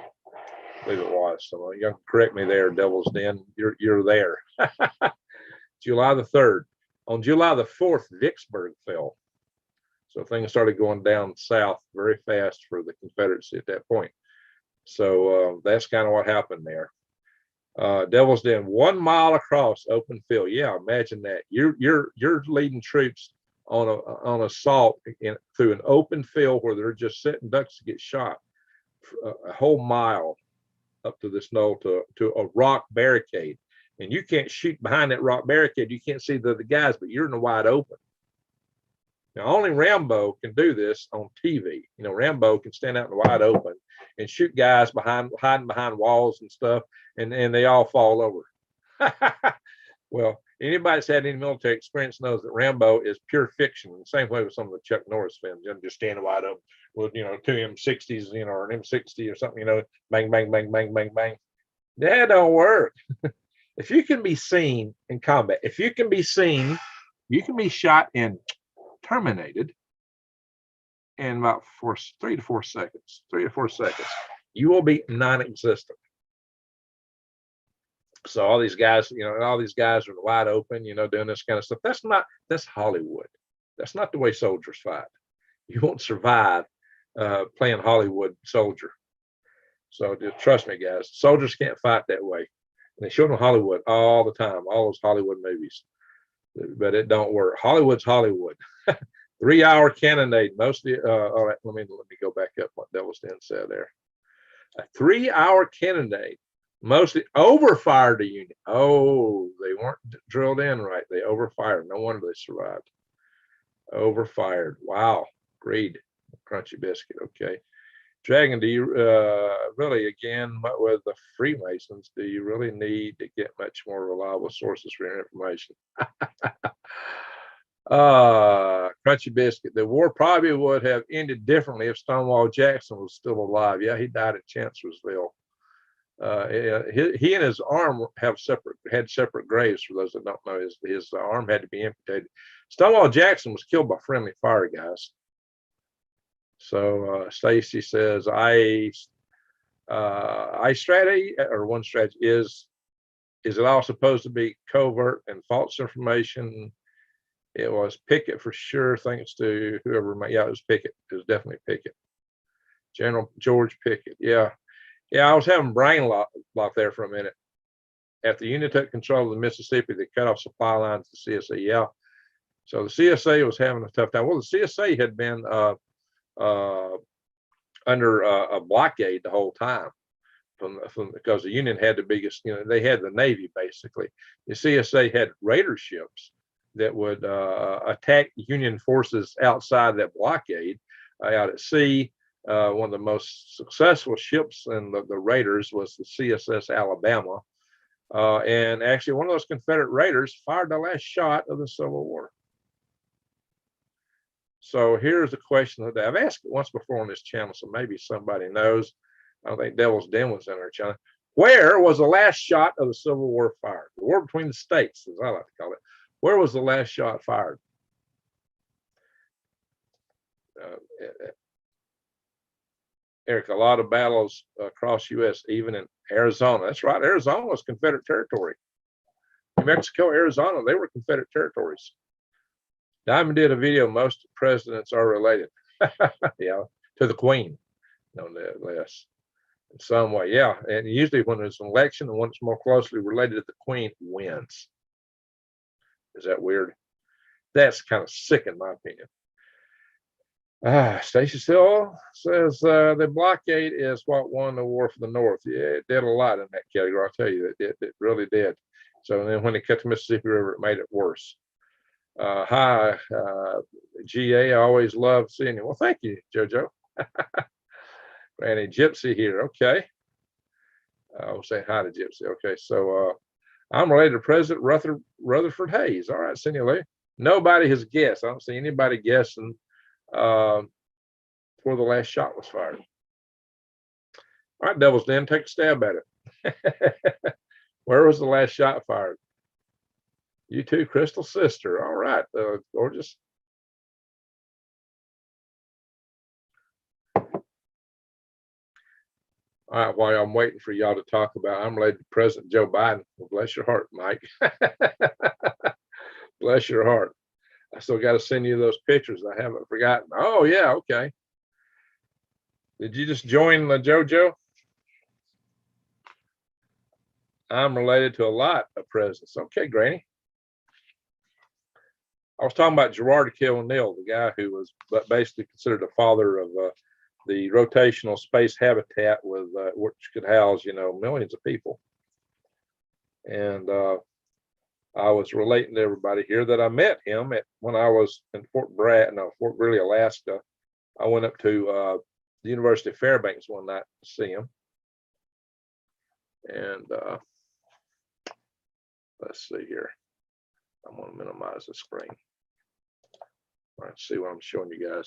believe it was. So you can correct me there, Devil's Den. You're there. July the 3rd. On July the 4th, Vicksburg fell. So things started going down south very fast for the Confederacy at that point. So that's kind of what happened there. Devil's Den, 1 mile across open field. Yeah, imagine that. You're leading troops on assault through an open field where they're just sitting ducks to get shot a whole mile up to this knoll to a rock barricade. And you can't shoot behind that rock barricade. You can't see the other guys, but you're in the wide open. Now, only Rambo can do this on TV. Rambo can stand out in the wide open and shoot guys hiding behind walls and stuff, and they all fall over. Well, anybody that's had any military experience knows that Rambo is pure fiction. The same way with some of the Chuck Norris films, just standing wide open with 2 M60s, or an M60 or something, bang, bang, bang, bang, bang, bang. That don't work. If you can be seen in combat, if you can be seen, you can be shot and terminated in about 3 to 4 seconds. You will be non-existent. So all these guys, are wide open, doing this kind of stuff. That's Hollywood. That's not the way soldiers fight. You won't survive playing Hollywood soldier. So just trust me, guys. Soldiers can't fight that way. And they show them Hollywood all the time, all those Hollywood movies. But it don't work. Hollywood's Hollywood. 3-hour cannonade. Mostly. All right. Let me go back up what Devil's Den said there. A 3-hour cannonade. Mostly overfired the Union. Oh, they weren't drilled in right. They overfired. No wonder they survived. Overfired. Wow. Greed. Crunchy biscuit. Okay. Dragon, do you really, again, with the Freemasons, do you really need to get much more reliable sources for your information? Crunchy biscuit. The war probably would have ended differently if Stonewall Jackson was still alive. Yeah, he died at Chancellorsville. He and his arm had separate graves. For those that don't know, his arm had to be amputated. Stonewall Jackson was killed by friendly fire, guys. So Stacy says, strategy, or one strategy is it all supposed to be covert and false information? It was Pickett for sure, thanks to whoever made. Yeah, it was Pickett. It was definitely Pickett. General George Pickett. Yeah. I was having brain lock there for a minute. After the Union took control of the Mississippi, they cut off supply lines to CSA. Yeah. So the CSA was having a tough time. Well, the CSA had been under a blockade the whole time because the Union had the biggest, they had the Navy basically. The CSA had raider ships that would attack Union forces outside that blockade out at sea. One of the most successful ships in the raiders was the CSS Alabama. And actually one of those Confederate raiders fired the last shot of the Civil War. So here's the question that I've asked it once before on this channel, so maybe somebody knows. I don't think Devil's Den was in our channel. Where was the last shot of the Civil War fired? The war between the states, as I like to call it. Where was the last shot fired? Eric, a lot of battles across U.S., even in Arizona. That's right. Arizona was Confederate territory. New Mexico, Arizona, they were Confederate territories. Diamond did a video, most presidents are related. Yeah, to the Queen, no less, in some way. Yeah, and usually when there's an election, the one that's more closely related to the Queen wins. Is that weird? That's kind of sick in my opinion. Stacy Still says the blockade is what won the war for the North. Yeah, it did a lot in that category. I'll tell you, it really did. So then when they cut the Mississippi River, it made it worse. Hi, GA. I always love seeing you. Well, thank you, JoJo. Granny Gypsy here. Okay. I'll say hi to Gypsy. Okay, so I'm related to President Rutherford Hayes. All right, Cindy Lee. Nobody has guessed. I don't see anybody guessing before the last shot was fired. All right, Devil's Den, take a stab at it. Where was the last shot fired? You too, Crystal Sister. All right, gorgeous. All right, while I'm waiting for y'all to talk about, I'm related to President Joe Biden. Well, bless your heart, Mike. Bless your heart. I still got to send you those pictures. I haven't forgotten. Oh, yeah, okay. Did you just join the JoJo? I'm related to a lot of presidents. Okay, Granny. I was talking about Gerard K. ONeil, the guy who was basically considered the father of the rotational space habitat with which could house, millions of people. And I was relating to everybody here that I met him when I was in Fort Greely, Alaska. I went up to the University of Fairbanks one night to see him. And let's see here. I'm going to minimize the screen. All right, see what I'm showing you guys.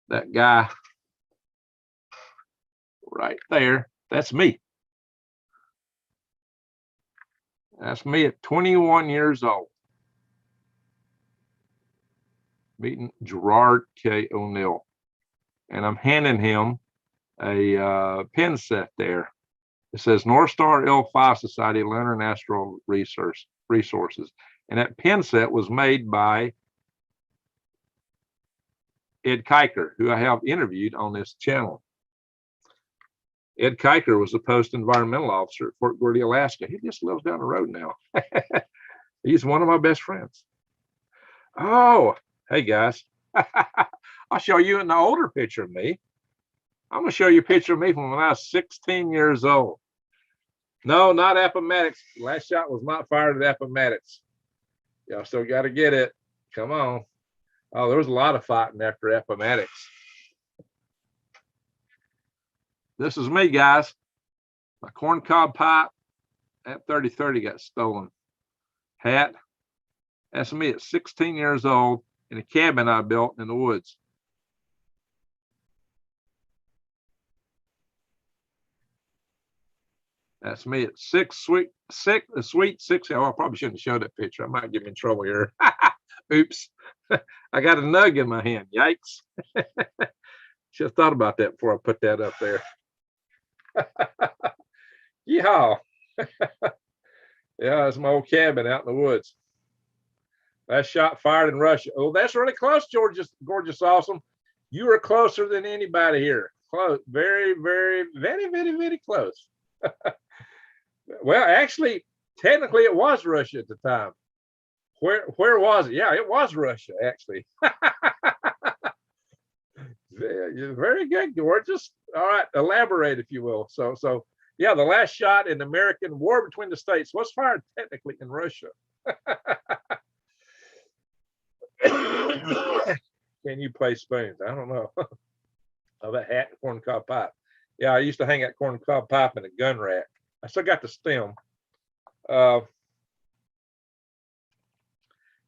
That guy right there, that's me. That's me at 21 years old. Meeting Gerard K. ONeil. And I'm handing him a pin set there. It says North Star L5 Society Lunar and Astral Resources. And that pin set was made by Ed Kiker, who I have interviewed on this channel. Ed Kiker was a post environmental officer at Fort Gordy, Alaska. He just lives down the road now. He's one of my best friends. Oh, hey guys. I'll show you an older picture of me. I'm going to show you a picture of me from when I was 16 years old. No, not Appomattox. Last shot was not fired at Appomattox. Y'all still got to get it. Come on. Oh, there was a lot of fighting after Appomattox. This is me, guys. My corncob pipe at 3030 got stolen. Hat. That's me at 16 years old in a cabin I built in the woods. That's me at sweet 6. Oh, I probably shouldn't show that picture. I might get me in trouble here. Oops. I got a nug in my hand. Yikes. Should have thought about that before I put that up there. Yeah. Yeah, it's my old cabin out in the woods. That shot fired in Russia. Oh, that's really close, gorgeous, awesome. You are closer than anybody here. Close. Very, very, very, very, very close. Well, actually, technically, it was Russia at the time. Where was it? Yeah, it was Russia, actually. Very good, gorgeous. All right, elaborate, if you will. So, yeah, the last shot in the American war between the states was fired technically in Russia. Can you play spoons? I don't know. Oh, that hat and corncob pipe. Yeah, I used to hang that corncob pipe in a gun rack. I still got the stem.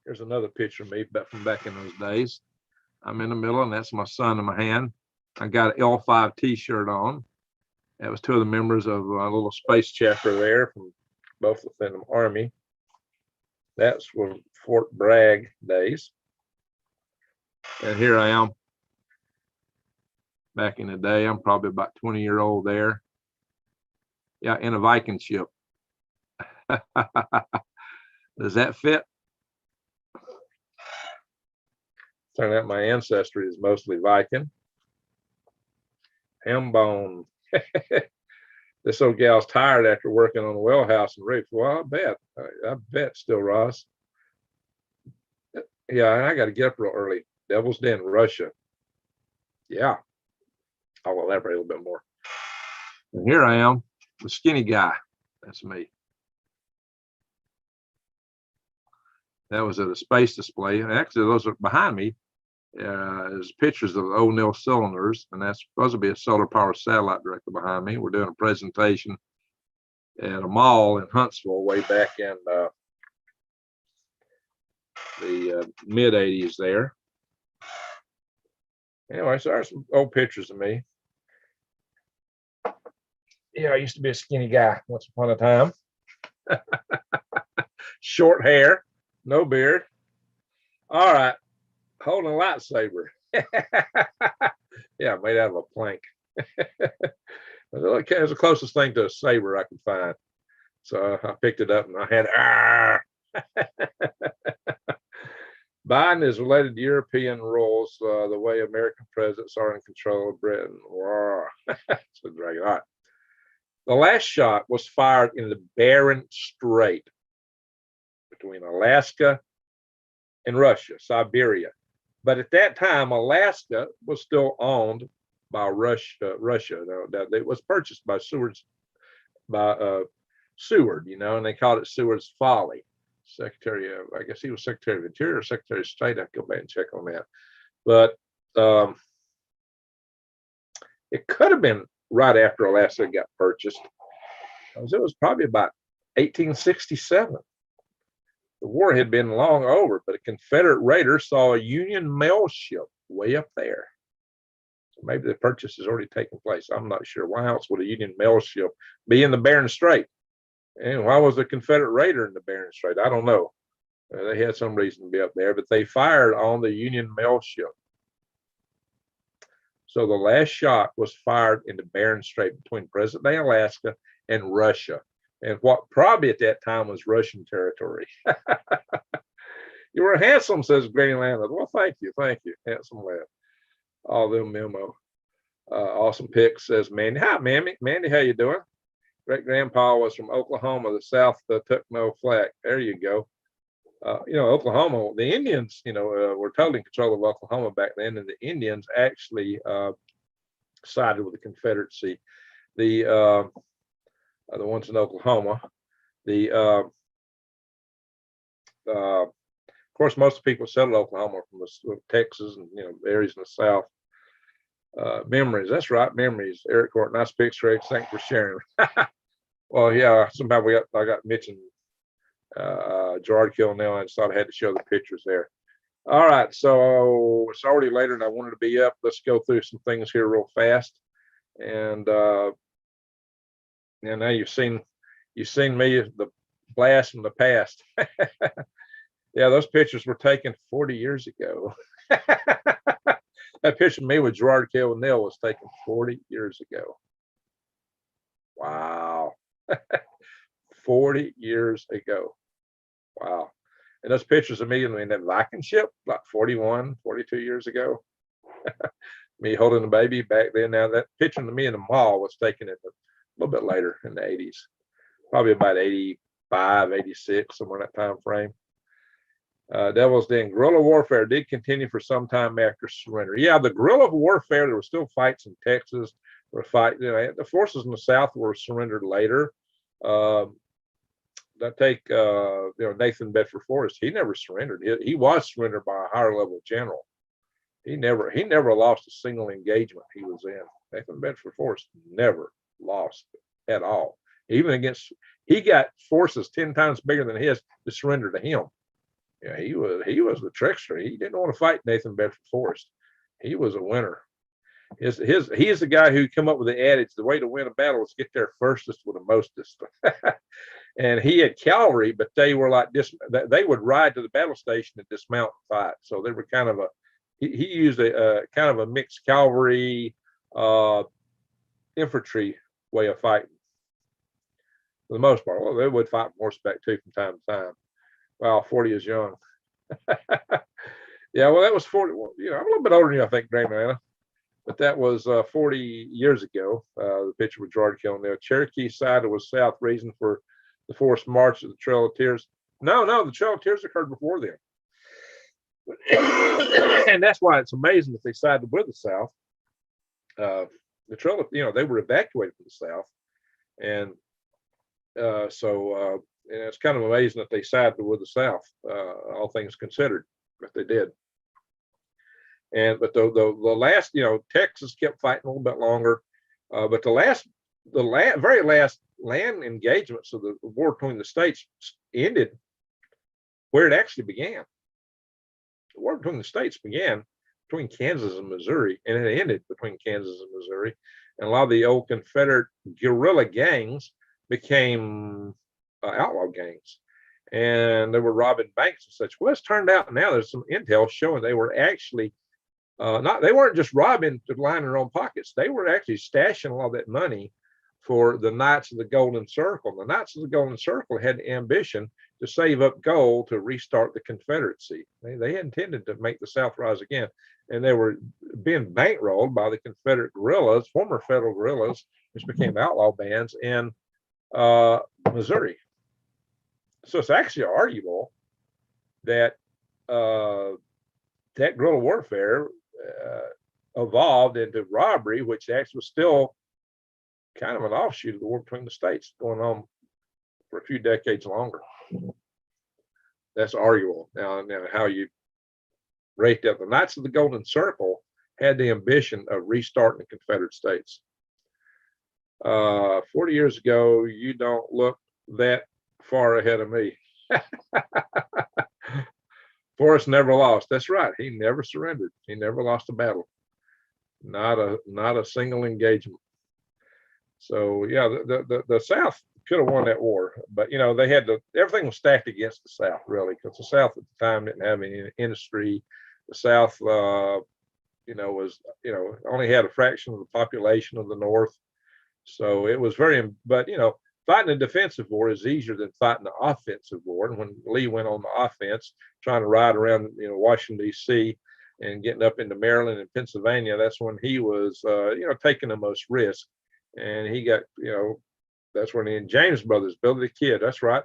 Here's another picture of me from back in those days. I'm in the middle, and that's my son in my hand. I got an L5 T-shirt on. That was two of the members of a little space chapter there from both within the Army. That's from Fort Bragg days. And here I am. Back in the day, I'm probably about 20-year-old there. Yeah, in a Viking ship. Does that fit? Turned out my ancestry is mostly Viking. Ham bone. This old gal's tired after working on the well house and roof. Well, I bet still, Ross. Yeah, and I got to get up real early. Devil's Den, Russia. Yeah, I'll elaborate a little bit more. And here I am, the skinny guy. That's me. That was at a space display. And actually, those are behind me. There's pictures of ONeil cylinders, and that's supposed to be a solar power satellite directly behind me. We're doing a presentation at a mall in Huntsville way back in the mid 80s there. Anyway, so there's some old pictures of me. Yeah, I used to be a skinny guy once upon a time. Short hair, no beard. All right, holding a lightsaber. Yeah, made out of a plank. It was the closest thing to a saber I could find. So I picked it up and I had Biden is related to European rules, the way American presidents are in control of Britain. So drag it on. The last shot was fired in the Bering Strait between Alaska and Russia, Siberia. But at that time, Alaska was still owned by Russia. It was purchased by Seward, and they called it Seward's Folly. Secretary of, I guess he was Secretary of Interior or Secretary of State. I have to go back and check on that. But it could have been right after Alaska got purchased, because it was probably about 1867. The war had been long over, but a Confederate raider saw a Union mail ship way up there. So maybe the purchase has already taken place. I'm not sure. Why else would a Union mail ship be in the Bering Strait? And why was the Confederate raider in the Bering Strait? I don't know. They had some reason to be up there, but they fired on the Union mail ship. So the last shot was fired in the Bering Strait between present-day Alaska and Russia, and what probably at that time was Russian territory. You were handsome, says Granny Landlord. Well, thank you, handsome lad. All them memo. Awesome pics, says Mandy. Hi, Mandy. Mandy, how you doing? Great grandpa was from Oklahoma. The South took no flack. There you go. Oklahoma, the Indians, were totally in control of Oklahoma back then, and the Indians actually sided with the Confederacy. The ones in Oklahoma. Of course, most people settled Oklahoma from Texas and areas in the South. Memories, that's right, memories. Eric Court, nice picture. Thanks for sharing. Well, yeah, somehow I got mentioned Gerard Kill now. I just thought I had to show the pictures there. All right, so it's already later and I wanted to be up. Let's go through some things here real fast. And now you've seen me, the blast from the past. Yeah, those pictures were taken 40 years ago. That picture of me with Gerard K. ONeil was taken 40 years ago. Wow. 40 years ago. Wow. And those pictures of me in that Viking ship, like 41, 42 years ago. Me holding the baby back then. Now, that picture of me in the mall was taken a little bit later in the 80s, probably about 85, 86, somewhere in that time frame. Devil's Den, guerrilla warfare did continue for some time after surrender. Yeah, the guerrilla warfare, there were still fights in Texas. There were fights, the forces in the South were surrendered later. Nathan Bedford Forrest, he never surrendered. He was surrendered by a higher level general. He never lost a single engagement he was in. Nathan Bedford Forrest never lost at all. Even he got forces 10 times bigger than his to surrender to him. Yeah, he was the trickster. He didn't want to fight Nathan Bedford Forrest. He was a winner. He is the guy who came up with the adage: the way to win a battle is get there firstest with the mostest. And he had cavalry, but they were like they would ride to the battle station and dismount and fight. So they were kind of he used a kind of a mixed cavalry infantry way of fighting for the most part. Well, they would fight horseback too from time to time. Wow, 40 is young. Yeah, well, that was 40. Well, I'm a little bit older than you, I think, Grandma, but that was 40 years ago. The picture with Gerard Kill ONeil. Cherokee side was South, reason for the forced march of the Trail of Tears. No, the Trail of Tears occurred before then. And that's why it's amazing that they sided with the South. The Trail of, they were evacuated from the South. And and it's kind of amazing that they sided with the South, all things considered, but they did. But the last, Texas kept fighting a little bit longer, but the very last land engagements of the war between the states ended where it actually began. The war between the states began between Kansas and Missouri, and it ended between Kansas and Missouri. And a lot of the old Confederate guerrilla gangs became outlaw gangs, and they were robbing banks and such. Well, it's turned out now there's some intel showing they were actually they weren't just robbing to line their own pockets. They were actually stashing a lot of that money for the Knights of the Golden Circle. The Knights of the Golden Circle had the ambition to save up gold to restart the Confederacy. They intended to make the South rise again, and they were being bankrolled by the Confederate guerrillas, former federal guerrillas, which became outlaw bands in Missouri. So it's actually arguable that that guerrilla warfare evolved into robbery, which actually was still kind of an offshoot of the war between the states, going on for a few decades longer. That's arguable. Now how you rate that. The Knights of the Golden Circle had the ambition of restarting the Confederate States. 40 years ago, you don't look that far ahead of me. Forrest never lost. That's right. He never surrendered. He never lost a battle. Not a single engagement. So yeah, the South could have won that war, but they had everything was stacked against the South, really, because the South at the time didn't have any industry. The South was only had a fraction of the population of the North. So it was fighting a defensive war is easier than fighting an offensive war. And when Lee went on the offense, trying to ride around, Washington, D.C., and getting up into Maryland and Pennsylvania. That's when he was, taking the most risk. And he got, that's when the James brothers, Billy the Kid, that's right.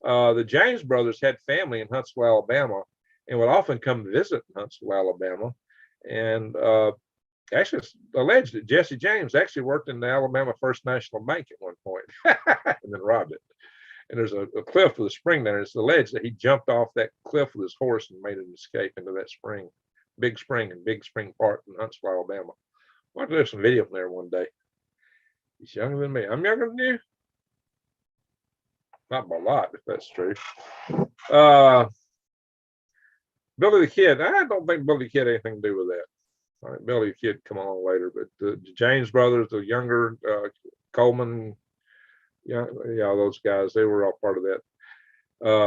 The James brothers had family in Huntsville, Alabama, and would often come visit in Huntsville, Alabama. And actually, it's alleged that Jesse James actually worked in the Alabama First National Bank at one point and then robbed it. And there's a cliff with a spring there. It's alleged that he jumped off that cliff with his horse and made an escape into that spring, Big Spring Park in Huntsville, Alabama. I'll do some video from there one day. He's younger than me. I'm younger than you. Not by a lot, if that's true. Billy the Kid. I don't think Billy the Kid had anything to do with that. All right, Billy the Kid come on later, but the James brothers, the younger Coleman, those guys, they were all part of that.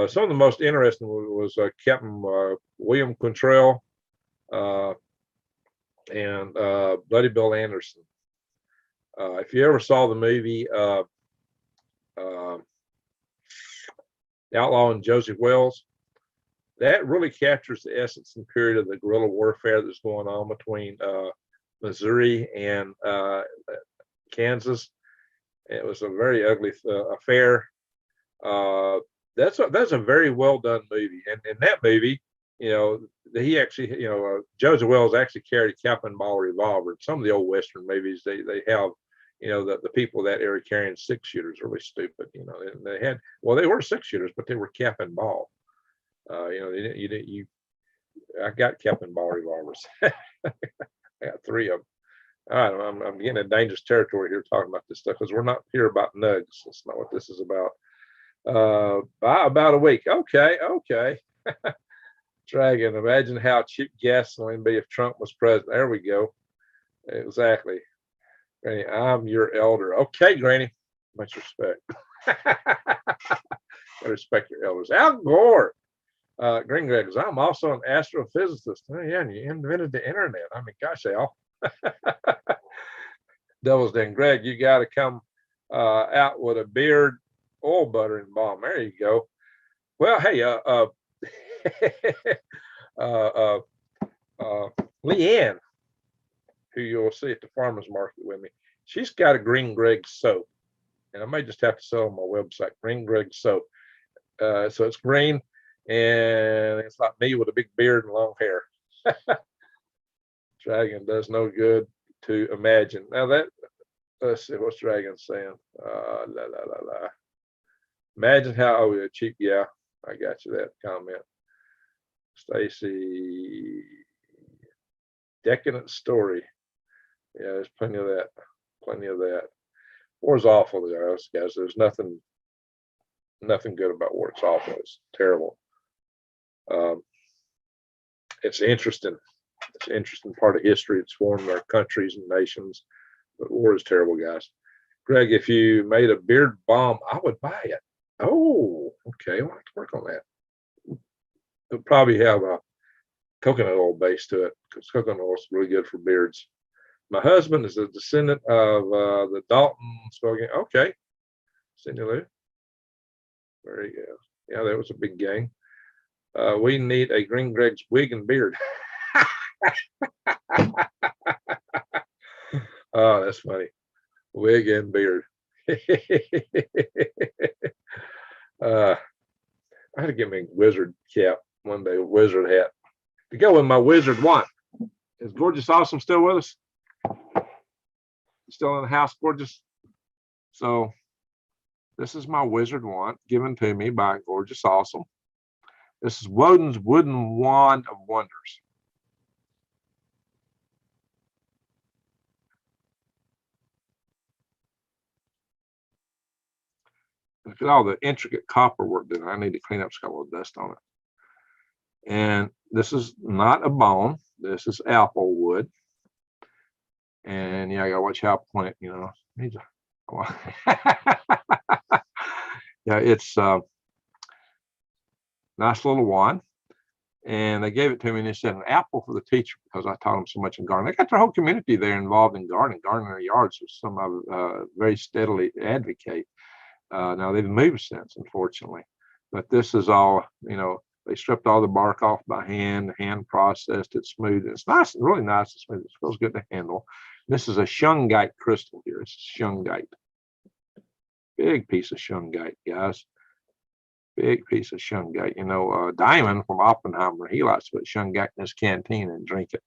Some of the most interesting was Captain William Quantrell and Bloody Bill Anderson. If you ever saw the movie Outlaw and Joseph Wells, that really captures the essence and period of the guerrilla warfare that's going on between Missouri and Kansas. It was a very ugly affair. That's a very well done movie, and in that movie, he actually, Joseph Wells actually carried a cap and ball revolver. Some of the old Western movies, they have, the people that era carrying 6-shooters really stupid. And they had, they were 6-shooters, but they were cap and ball. I got cap and ball revolvers. I got 3 of them. All right, I'm getting in dangerous territory here talking about this stuff because we're not here about nugs. That's not what this is about. About a week. Okay. Dragon, imagine how cheap gasoline would be if Trump was president. There we go. Exactly. Granny, I'm your elder. Okay, Granny. Much respect. I respect your elders. Al Gore. Green Greg, I'm also an astrophysicist. Oh, yeah, and you invented the internet. I mean, gosh, Al. Devil's Den. Greg, you got to come out with a beard, oil butter, and balm. There you go. Well, hey, Leanne, who you'll see at the farmer's market with me, she's got a Green Greg soap, and I may just have to sell on my website, Green Greg soap. So it's green, and it's like me with a big beard and long hair. Dragon does no good to imagine. Now let's see, what's Dragon saying? Imagine how cheap. Yeah, I got you that comment. Stacy, decadent story. Yeah, there's plenty of that. War's awful, guys. There's nothing good about war. It's awful. It's terrible. It's interesting. It's an interesting part of history. It's formed our countries and nations. But war is terrible, guys. Greg, if you made a beard balm, I would buy it. Oh, okay. I'll have to work on that. It'll probably have a coconut oil base to it because coconut oil is really good for beards. My husband is a descendant of the Dalton Spokane. Okay. Cindy Lou. Very good. Yeah, that was a big gang. We need a Green Greg's wig and beard. Oh, that's funny. Wig and beard. I had to get me a wizard cap one day, a wizard hat to go with my wizard wand. Is Gorgeous Awesome still with us? Still in the house, Gorgeous? So this is my wizard wand given to me by Gorgeous Awesome. This is Woden's wooden wand of wonders. Look at all the intricate copper work that I need to clean up. It's got a little dust on it. And this is not a bone. This is Applewood. And yeah, I gotta watch how I point it, Needs a yeah, it's nice little wand. And they gave it to me and they said an apple for the teacher because I taught them so much in gardening. They got their whole community there involved in gardening their yards, which some I very steadily advocate. Now they've moved since, unfortunately, but this is all, They stripped all the bark off by hand processed it smooth. It's nice, really nice and smooth. It feels good to handle. This is a shungite crystal here. It's shungite. Big piece of shungite, guys. Big piece of shungite. You know, Diamond from Oppenheimer, he likes to put shungite in his canteen and drink it.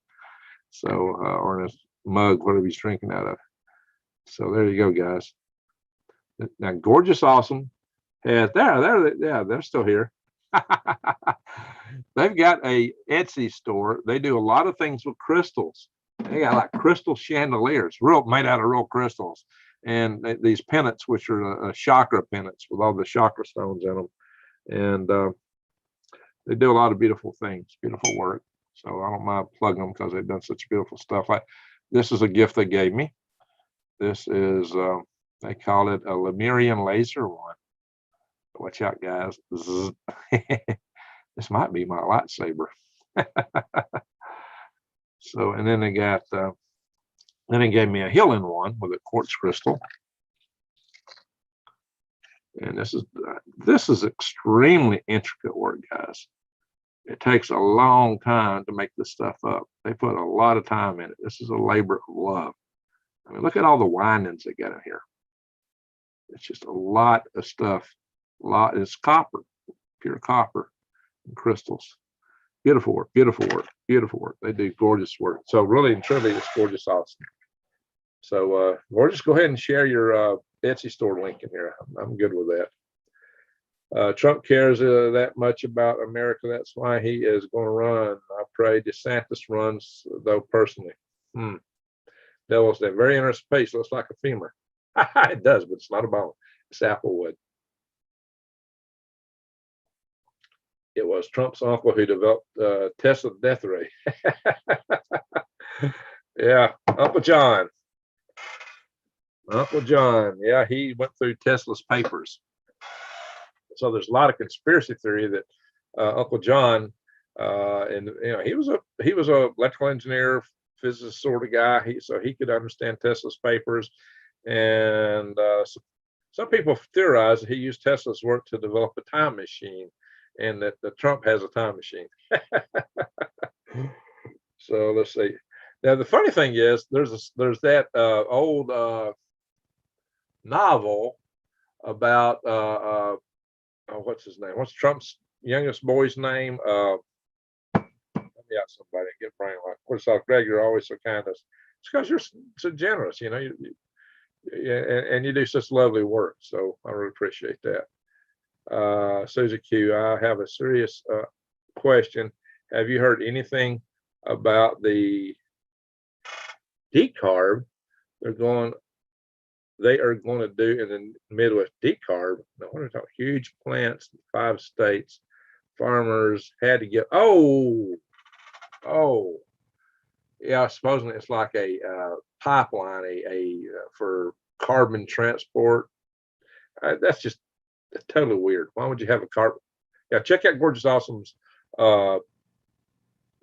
So, or in his mug, whatever he's drinking out of. So there you go, guys. Now, Gorgeous Awesome has they're still here. They've got a Etsy store. They do a lot of things with crystals. They got like crystal chandeliers, made out of real crystals, and these pennants, which are chakra pennants with all the chakra stones in them. And they do a lot of beautiful things, beautiful work. So I don't mind plugging them because they've done such beautiful stuff. Like this is a gift they gave me. This is they call it a Lemurian laser one. Watch out, guys. This might be my lightsaber. So, and then they got, then they gave me a healing one with a quartz crystal. And this is extremely intricate work, guys. It takes a long time to make this stuff up. They put a lot of time in it. This is a labor of love. I mean, look at all the windings they got in here. It's just a lot of stuff. It's copper, pure copper and crystals. Beautiful work, beautiful work, beautiful work. They do gorgeous work. So really and truly, it's Gorgeous Awesome. So Gorgeous, go ahead and share your Etsy store link in here. I'm good with that. Trump cares that much about America. That's why he is going to run. I pray DeSantis runs, though, personally. Devil's that very interesting piece. Looks like a femur. It does, but it's not a bone. It's Applewood. It was Trump's uncle who developed Tesla death ray. Yeah, Uncle John. Uncle John. Yeah, he went through Tesla's papers. So there's a lot of conspiracy theory that Uncle John, and you know, he was a electrical engineer, physicist sort of guy. So he could understand Tesla's papers, and some people theorize that he used Tesla's work to develop a time machine, and that Trump has a time machine. So let's see. Now the funny thing is, there's that old novel about what's his name? What's Trump's youngest boy's name? Yeah, somebody get brain like. What's up, Greg? You're always so kind to us. It's because you're so generous, you know. And you do such lovely work. So I really appreciate that. Susie Q, I have a serious question. Have you heard anything about the decarb they are going to do in the Midwest? Decarb. I want to talk huge plants, 5 states. Farmers had to get. Oh, yeah. Supposedly it's like a pipeline, for carbon transport. That's just totally weird. Why would you have a carbon? Yeah, check out Gorgeous Awesome's Etsy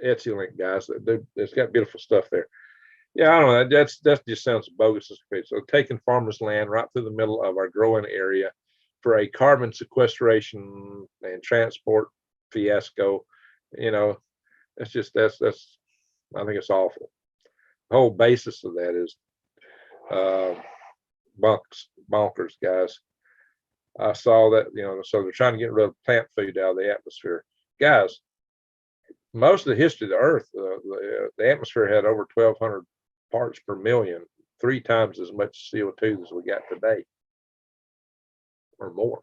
link, guys. It's got beautiful stuff there. Yeah, I don't know. That just sounds bogus. So taking farmers' land right through the middle of our growing area for a carbon sequestration and transport fiasco. You know, that's I think it's awful. The whole basis of that is bonkers, guys. I saw that, you know, so they're trying to get rid of plant food out of the atmosphere. Guys, most of the history of the Earth, the atmosphere had over 1,200 parts per million, 3 times as much CO2 as we got today, or more.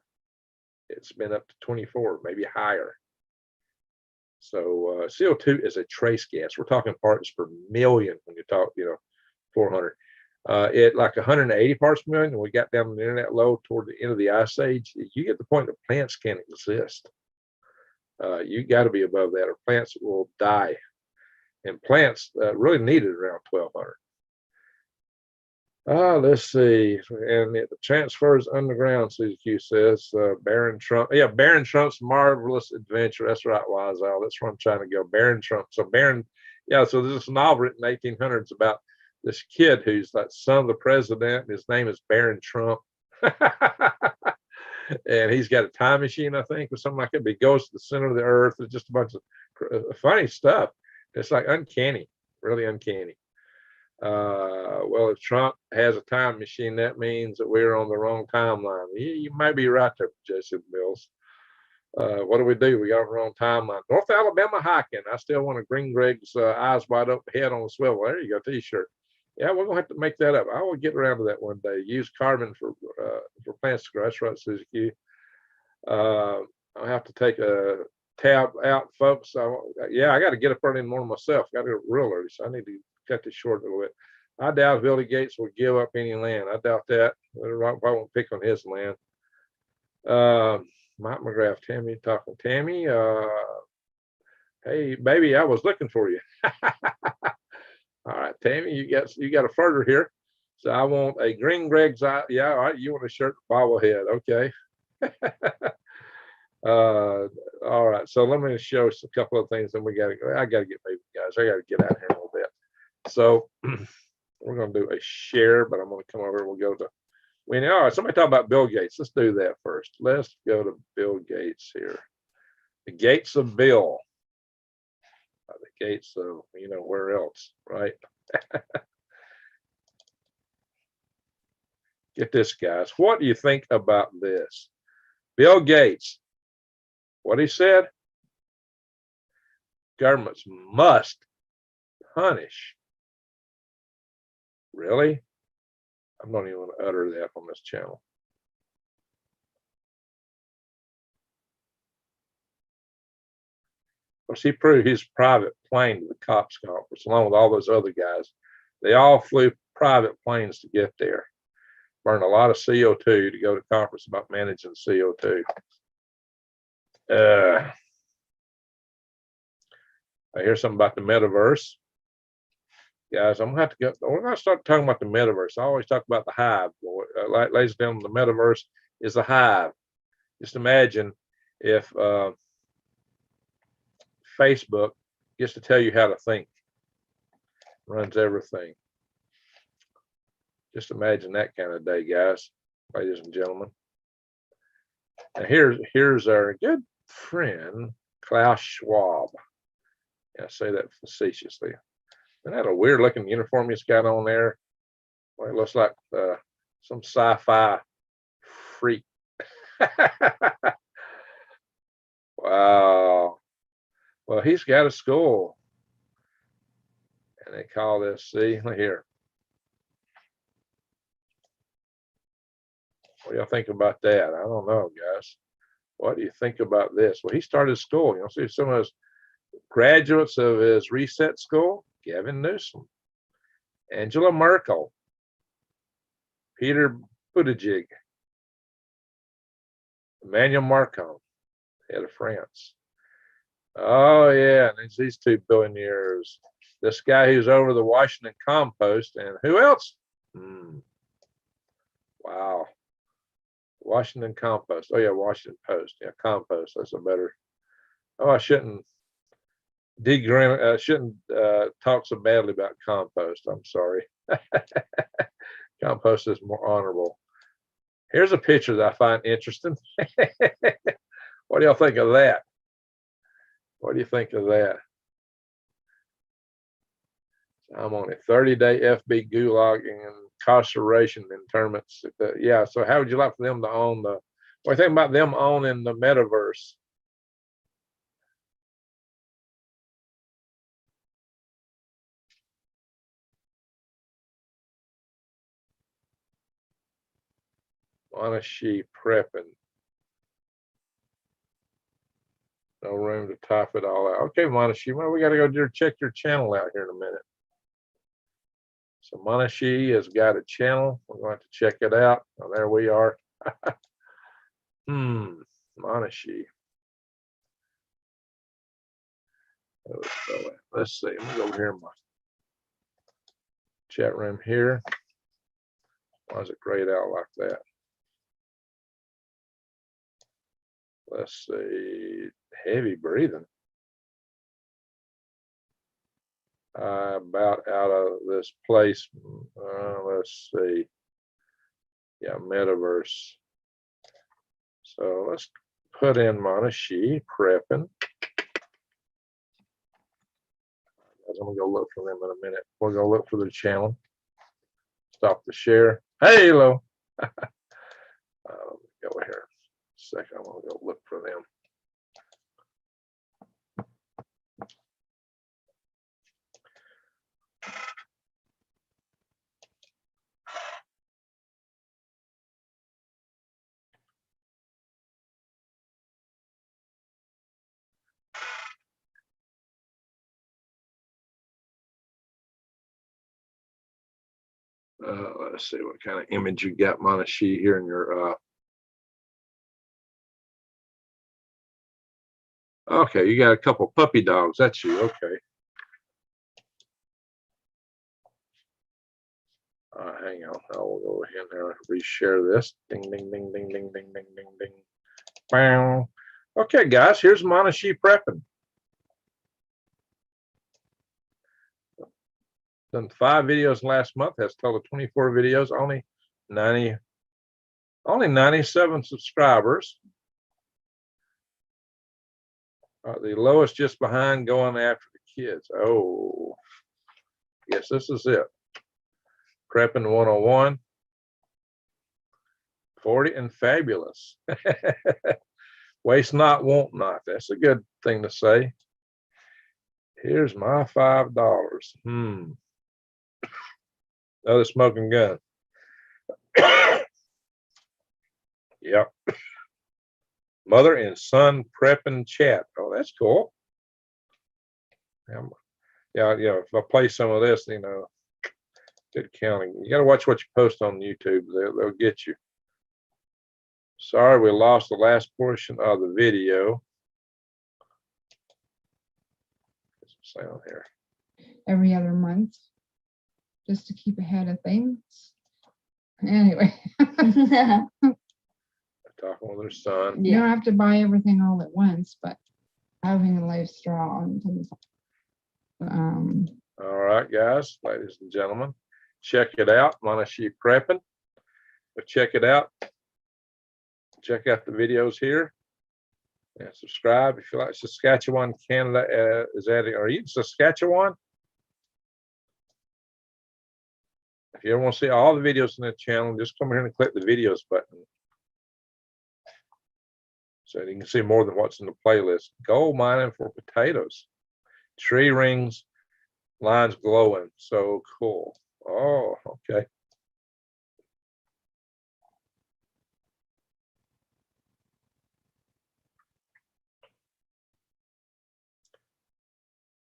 It's been up to 24, maybe higher. So CO2 is a trace gas. We're talking parts per million when you talk, 400. At like 180 parts per million, and we got down to the internet low toward the end of the ice age, you get the point that plants can't exist. You got to be above that, or plants will die. And plants really needed around 1,200. Let's see. And it transfers underground, Susie Q says. Baron Trump. Yeah, Baron Trump's Marvelous Adventure. That's right, Wise Al. That's where I'm trying to go. Baron Trump. So so there's this novel written in the 1800s about this kid who's like son of the president. His name is Baron Trump. And he's got a time machine, I think, or something like that. But he goes to the center of the earth. It's just a bunch of funny stuff. It's like uncanny, really uncanny. Well, if Trump has a time machine, that means that we're on the wrong timeline. You might be right there, Jason Mills. What do? We got on the wrong timeline. North Alabama hiking. I still want a Green Greg's eyes wide open, head on a swivel. There you go, T-shirt. Yeah, we're gonna have to make that up. I will get around to that one day. Use carbon for plants to grow. That's right, Susie Q. I'll have to take a tab out, folks. Yeah, I got to get up early in the morning myself. Got to go real early, so I need to cut this short a little bit. I doubt Billy Gates will give up any land. I doubt that. I won't pick on his land. Mike McGrath, Tammy talking. Tammy, hey baby, I was looking for you. All right, Tammy, you got a further here. So I want a Green Greg's eye. Yeah, all right. You want a shirt bobblehead? Okay. All right. So let me show us a couple of things. Then I gotta get moving, guys. I gotta get out here a little bit. So we're gonna do a share, but I'm gonna come over and we'll go to. All right, somebody talk about Bill Gates. Let's do that first. Let's go to Bill Gates here. The gates of Bill. The gates of, where else, right? Get this, guys. What do you think about this? Bill Gates, what he said? Governments must punish. Really? I don't even want to utter that on this channel. Well, he proved his private plane to the cops conference, along with all those other guys. They all flew private planes to get there. Burned a lot of CO2 to go to conference about managing CO2. I hear something about the metaverse. Guys, I'm gonna have to go. We're gonna start talking about the metaverse. I always talk about the hive. Ladies and gentlemen, the metaverse is the hive. Just imagine if Facebook gets to tell you how to think, runs everything. Just imagine that kind of day, guys, ladies and gentlemen. And here's our good friend Klaus Schwab. Yeah, I say that facetiously. Isn't that a weird looking uniform he's got on there? Well, it looks like some sci-fi freak. Wow. Well, he's got a school. And they call this, see, here. What do y'all think about that? I don't know, guys. What do you think about this? Well, he started school. See some of his graduates of his reset school. Gavin Newsom, Angela Merkel, Peter Buttigieg, Emmanuel Macron, head of France. Oh yeah, and it's these two billionaires. This guy who's over the Washington Compost, and who else? Wow, Washington Compost. Oh yeah, Washington Post. Yeah, Compost. That's a better. Oh, I shouldn't talk so badly about compost. I'm sorry. Compost is more honorable. Here's a picture that I find interesting. What do y'all think of that? What do you think of that? I'm on a 30-day FB gulag and incarceration internments. Yeah, so how would you like for them to own what do you think about them owning the metaverse? Monmouth prepping. No room to type it all out. Okay, Monmouth, well, we got to go check your channel out here in a minute. So Monmouth has got a channel. We're going to check it out. Oh, there we are. Monmouth. Let's see. Let me go over here in my chat room here. Why is it grayed out like that? Let's see. Heavy breathing. About out of this place. Let's see. Yeah, metaverse. So let's put in Monmouth prepping. I'm gonna go look for them in a minute. We're gonna look for their channel. Stop the share. Hey, hello. Go here. Second, I'm gonna go look for them. Let's see what kind of image you got, Monmouth here in your. Okay, you got a couple puppy dogs. That's you. Okay. Hang on. I will go ahead and reshare this. Ding, ding, ding, ding, ding, ding, ding, ding, ding. Bam. Okay, guys, here's Monmouth prepping. Done 5 videos last month. Has total 24 videos. Only 97 subscribers. The lowest just behind going after the kids. Oh, yes, this is it. Prepping 101. 40 and fabulous. Waste not, want not. That's a good thing to say. Here's my $5. Another smoking gun. Yep. Mother and son prepping chat. Oh, that's cool. Yeah. If I play some of this, good counting. You got to watch what you post on YouTube. They'll get you. Sorry, we lost the last portion of the video. What's the sound here? Every other month, just to keep ahead of things. Anyway. Talking with their son. You don't have to buy everything all at once, but having a life strong. All right, guys, ladies and gentlemen, check it out. Monmouth prepping. But check it out. Check out the videos here and subscribe if you like. Saskatchewan, Canada is adding. Are you in Saskatchewan? If you ever want to see all the videos in the channel, just come here and click the videos button. So you can see more than what's in the playlist. Gold mining for potatoes. Tree rings, lines glowing. So cool. Oh, okay.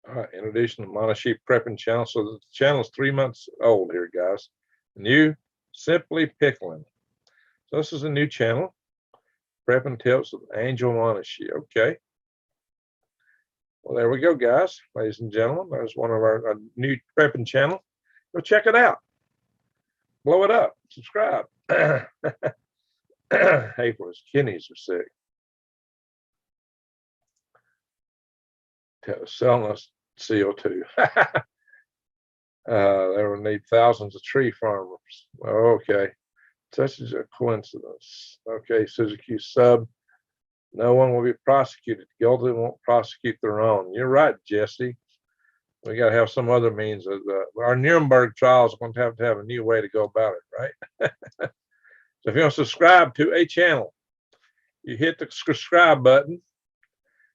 All right, introducing the Monmouth prepping channel. So the channel is 3 months old here, guys. New, simply pickling. So this is a new channel. Prepping tips with Angel Monmouth. Okay. Well, there we go, guys, ladies and gentlemen. There's one of our new prepping channel. Go check it out. Blow it up. Subscribe. April's kidneys are sick. Selling us CO2. They will need thousands of tree farmers. Okay. Such is a coincidence. Okay, Suzuki sub. No one will be prosecuted. Guilty won't prosecute their own. You're right, Jesse. We got to have some other means of our Nuremberg trial is going to have a new way to go about it, right? So if you want to subscribe to a channel, you hit the subscribe button,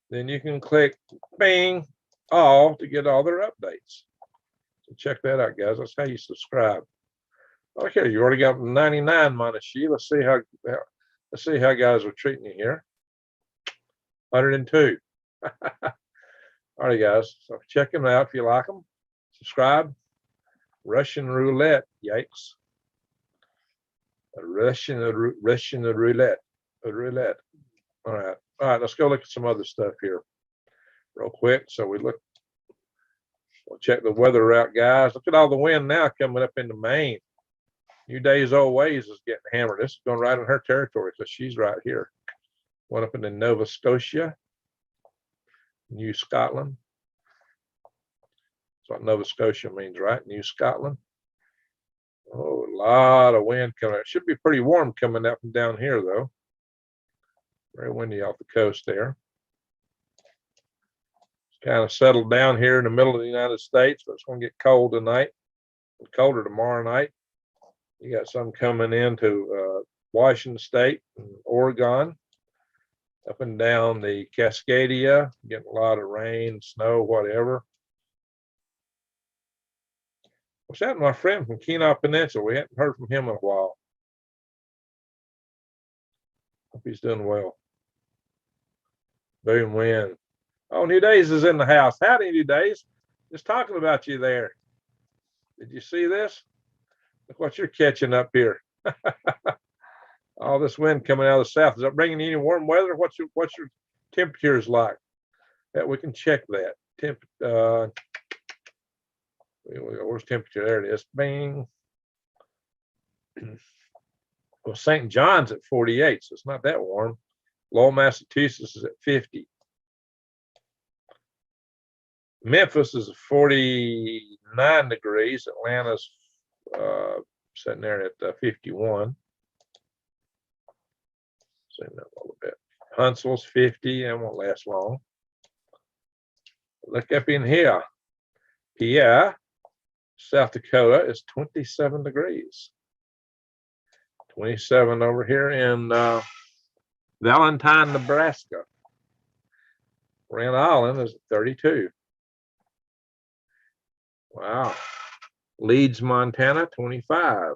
then you can click bing all to get all their updates. So check that out, guys. That's how you subscribe. Okay, you already got 99 Monmouth. Let's see how guys are treating you here. 102. All right, guys. So check them out if you like them. Subscribe. Russian roulette. Yikes. Russian roulette. Roulette. All right. All right. Let's go look at some other stuff here, real quick. So we'll check the weather out, guys. Look at all the wind now coming up into Maine. New Days Old Ways is getting hammered. This is going right in her territory because she's right here. One up in the Nova Scotia, New Scotland. That's what Nova Scotia means, right? New Scotland. Oh, a lot of wind coming out. It should be pretty warm coming up from down here, though. Very windy off the coast there. It's kind of settled down here in the middle of the United States, but it's going to get cold tonight. Colder tomorrow night. You got some coming into Washington State and Oregon, up and down the Cascadia, getting a lot of rain, snow, whatever. What's that? My friend from Kenai Peninsula. We hadn't heard from him in a while. Hope he's doing well. Boom win. Oh, New Days is in the house. Howdy, New Days. Just talking about you there. Did you see this? Look what you're catching up here. All this wind coming out of the south. Is that bringing you any warm weather? What's your temperatures like? Yeah, we can check that. Where's temperature? There it is. Bing. Well, St. John's at 48, so it's not that warm. Lowell, Massachusetts is at 50. Memphis is 49 degrees. Atlanta's sitting there at 51. Zoom in a little bit. Huntsville's 50, and won't last long. Look up in here. Pierre, South Dakota is 27 degrees. 27 over here in Valentine, Nebraska. Grand Island is 32. Wow. Leeds, Montana, 25.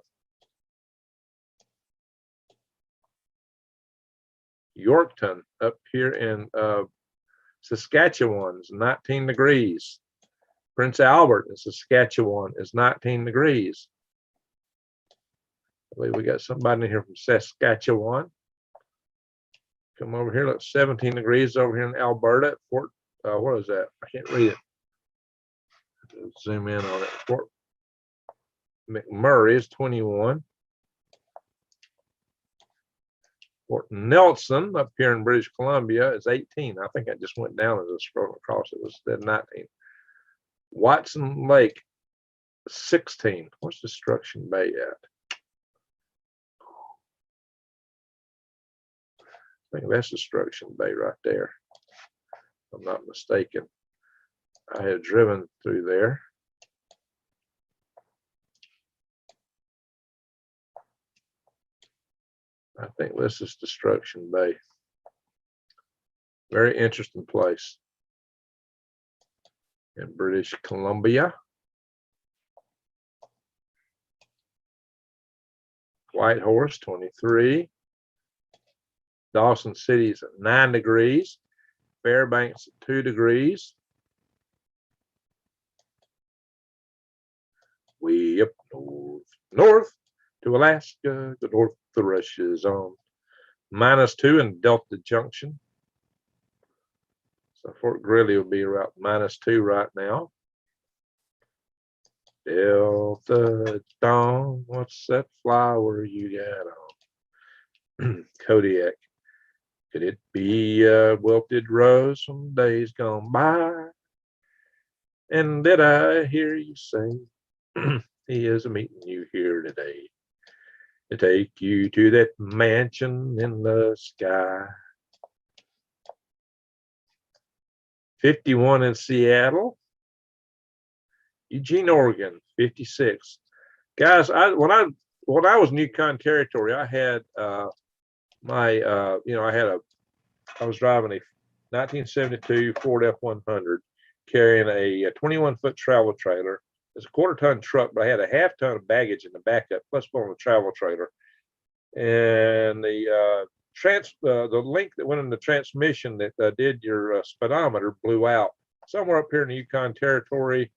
Yorkton up here in Saskatchewan is 19 degrees. Prince Albert in Saskatchewan is 19 degrees. I believe we got somebody in here from Saskatchewan. Come over here, look, 17 degrees over here in Alberta. Fort, what is that? I can't read it. Zoom in on it. Fort McMurray is 21. Fort Nelson up here in British Columbia is 18. I think I just went down as I scrolled across. It was 19. Watson Lake, 16. What's Destruction Bay at? I think that's Destruction Bay right there, if I'm not mistaken. I had driven through there. I think this is Destruction Bay. Very interesting place in British Columbia. Whitehorse, 23. Dawson City's at 9 degrees. Fairbanks at 2 degrees. Way up north to Alaska, the north the rush is on. -2 in Delta Junction. So Fort Greely will be around -2 right now. Delta Dawn, what's that flower you got on? Kodiak. Could it be a wilted rose from days gone by? And did I hear you say he is meeting you here today to take you to that mansion in the sky? 51 in Seattle. Eugene, Oregon, 56. Guys, when I was in Yukon Territory, I had I was driving a 1972 Ford F-100 carrying a 21-foot travel trailer. It's a quarter-ton truck, but I had a half-ton of baggage in the backup, plus one on the travel trailer. And the link that went in the transmission that did your speedometer blew out somewhere up here in the Yukon Territory.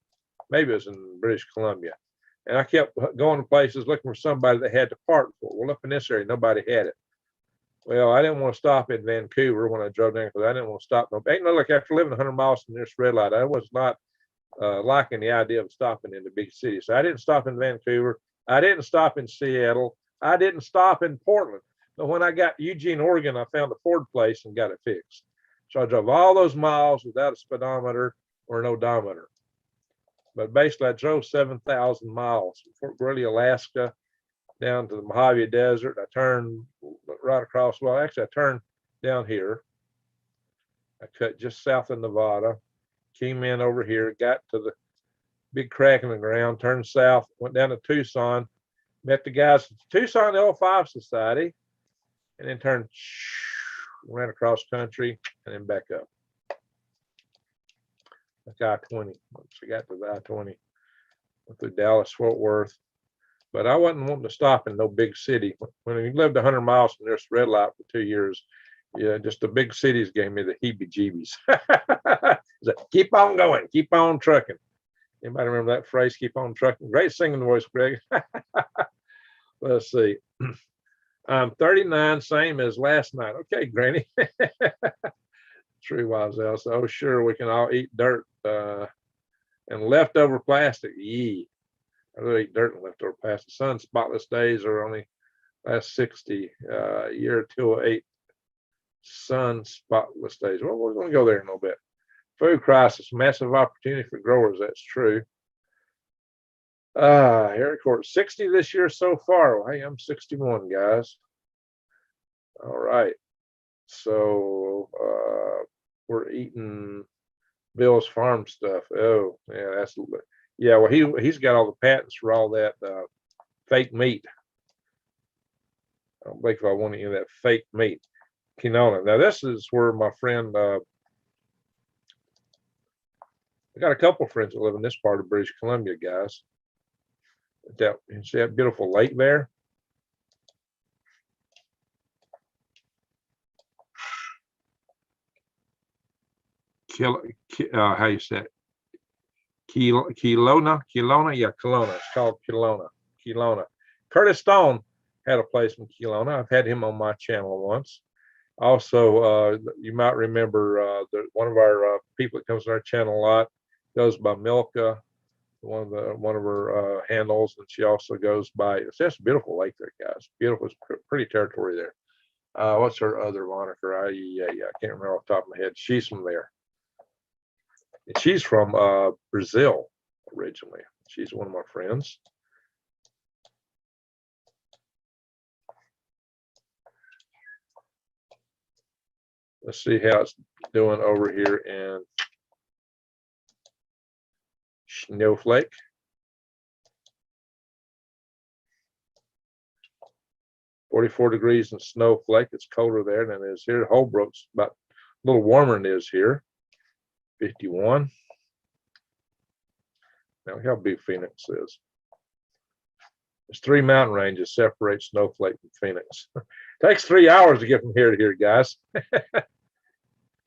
Maybe it was in British Columbia. And I kept going to places looking for somebody that had the part for it. Well, up in this area, nobody had it. Well, I didn't want to stop in Vancouver when I drove down because I didn't want to stop. Ain't no, like after living 100 miles from this red light, I was not liking the idea of stopping in the big city. So I didn't stop in Vancouver. I didn't stop in Seattle. I didn't stop in Portland. But when I got to Eugene, Oregon, I found a Ford place and got it fixed. So I drove all those miles without a speedometer or an odometer. But basically, I drove 7,000 miles from Fort Greely, Alaska, down to the Mojave Desert. I turned right across. Well, actually, I turned down here. I cut just south of Nevada, came in over here, got to the big crack in the ground, turned south, went down to Tucson, met the guys at the Tucson L5 Society, and then turned, ran across country and then back up. Like I-20. Once I got to the I-20, went through Dallas, Fort Worth. But I wasn't wanting to stop in no big city. When you lived 100 miles from this red light for 2 years, yeah, just the big cities gave me the heebie-jeebies. Keep on going, keep on trucking. Anybody remember that phrase, keep on trucking? Great singing voice, Greg. Let's see. I'm 39, same as last night. Okay, Granny. True wise else. Oh, sure, we can all eat dirt and leftover plastic. Yee. I really eat dirt and leftover plastic. Sun spotless days are only last 60 year 208 sun spotless days. Well, we're going to go there in a little bit. Food crisis, massive opportunity for growers. That's true. Here, court 60 this year so far. Well, hey, I'm 61, guys. All right. So we're eating Bill's farm stuff. Oh, yeah, that's yeah. Well, he's got all the patents for all that fake meat. I don't think if I want any of that fake meat. Quinoa. Now this is where my friend. I got a couple of friends that live in this part of British Columbia, guys. You see that beautiful lake there? How you say it? Kelowna, yeah, Kelowna. It's called Kelowna. Curtis Stone had a place in Kelowna. I've had him on my channel once. Also, you might remember one of our people that comes to our channel a lot goes by Milka, one of her handles, and she also goes by. It's just a beautiful lake there, guys. Beautiful, it's pretty territory there. What's her other moniker? Yeah, I can't remember off the top of my head. She's from there. And she's from Brazil originally. She's one of my friends. Let's see how it's doing over here in Snowflake. .44 degrees in Snowflake. It's colder there than it is here. Holbrook's about a little warmer than it is here. 51. Now look how big Phoenix is. There's 3 mountain ranges separate Snowflake from Phoenix. Takes 3 hours to get from here to here, guys.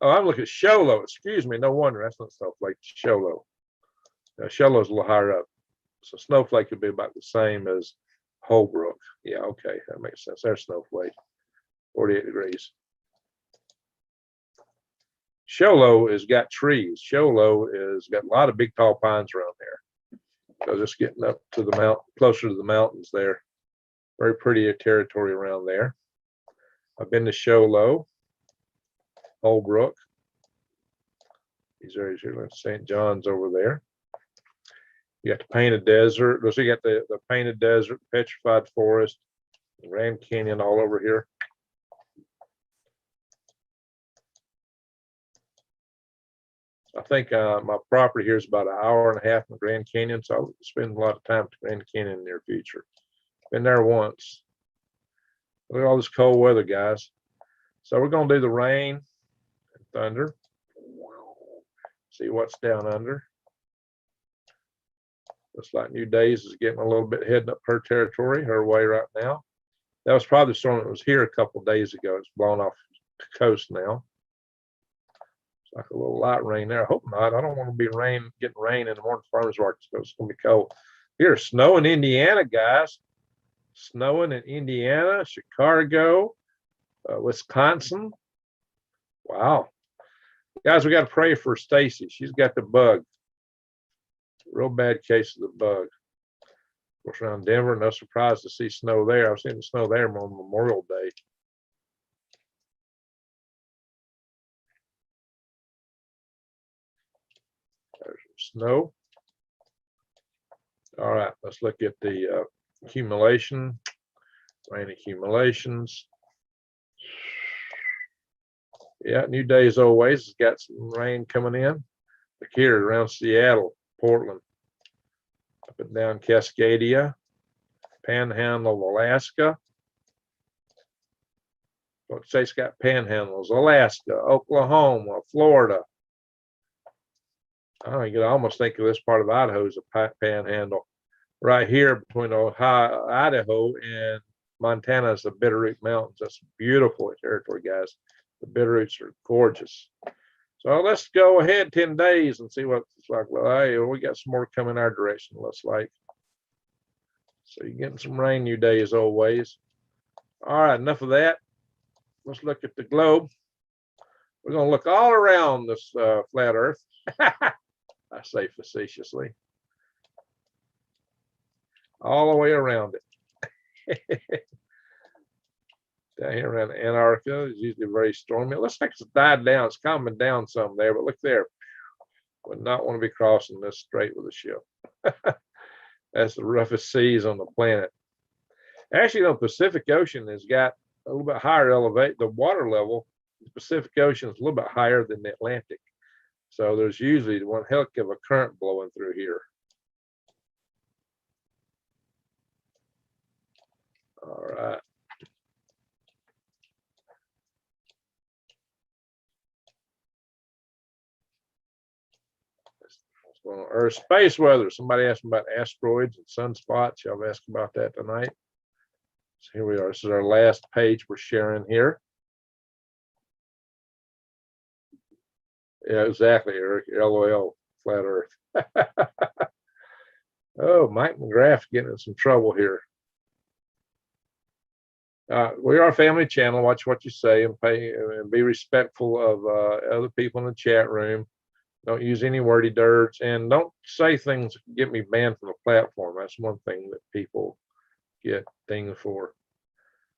Oh, I'm looking at Show Low. Excuse me. No wonder that's not Snowflake. Show Low. Now, Show Low's a little higher up. So Snowflake would be about the same as Holbrook. Yeah, okay. That makes sense. There's Snowflake. 48 degrees. Show Low has got trees. Show Low has got a lot of big tall pines around there. So just getting up to the mountain, closer to the mountains there. Very pretty territory around there. I've been to Show Low, Holbrook. These areas here, like St. John's over there. You got the Painted Desert. So you got the Painted Desert, Petrified Forest, Grand Canyon all over here. I think my property here is about an hour and a half from the Grand Canyon, so I'll spend a lot of time at the Grand Canyon in the near future. Been there once. Look at all this cold weather, guys. So we're going to do the rain and thunder. See what's down under. Looks like New Days is getting a little bit heading up her territory, her way right now. That was probably the storm that was here a couple of days ago. It's blown off the coast now. It's like a little light rain there. I hope not. I don't want to be getting rain in the morning farmers market, so it's going to be cold. Here, snow in Indiana, guys. Snowing in Indiana, Chicago, Wisconsin. Wow. Guys, we got to pray for Stacy. She's got the bug. Real bad case of the bug. Of course, around Denver, no surprise to see snow there. I've seen the snow there on Memorial Day. There's snow. All right, let's look at the accumulation, rain accumulations. Yeah, new day as always. It's got some rain coming in. Look here around Seattle, Portland, up and down Cascadia, Panhandle, Alaska. What state's got panhandles? Alaska, Oklahoma, Florida. I don't know, you can almost think of this part of Idaho as a panhandle. Right here between Ohio, Idaho and Montana is the Bitterroot Mountains. That's beautiful territory, guys. The Bitterroots are gorgeous. So let's go ahead 10 days and see what it's like. Well, hey, we got some more coming our direction, looks like. So you're getting some rain new day as always. All right, enough of that. Let's look at the globe. We're going to look all around this flat Earth. I say facetiously. All the way around it. Down here around Antarctica is usually very stormy. It looks like it's died down. It's calming down some there, but look there. Would not want to be crossing this strait with a ship. That's the roughest seas on the planet. Actually, the Pacific Ocean has got a little bit higher elevate. The water level, the Pacific Ocean is a little bit higher than the Atlantic. So there's usually one heck of a current blowing through here. All right. What's going on? Earth space weather. Somebody asked me about asteroids and sunspots. Y'all asked about that tonight. So here we are. This is our last page we're sharing here. Yeah, exactly, Eric. LOL, flat Earth. Oh, Mike McGrath's getting in some trouble here. We are a family channel. Watch what you say and pay and be respectful of other people in the chat room. Don't use any wordy dirts and don't say things that get me banned from the platform. That's one thing that people get things for.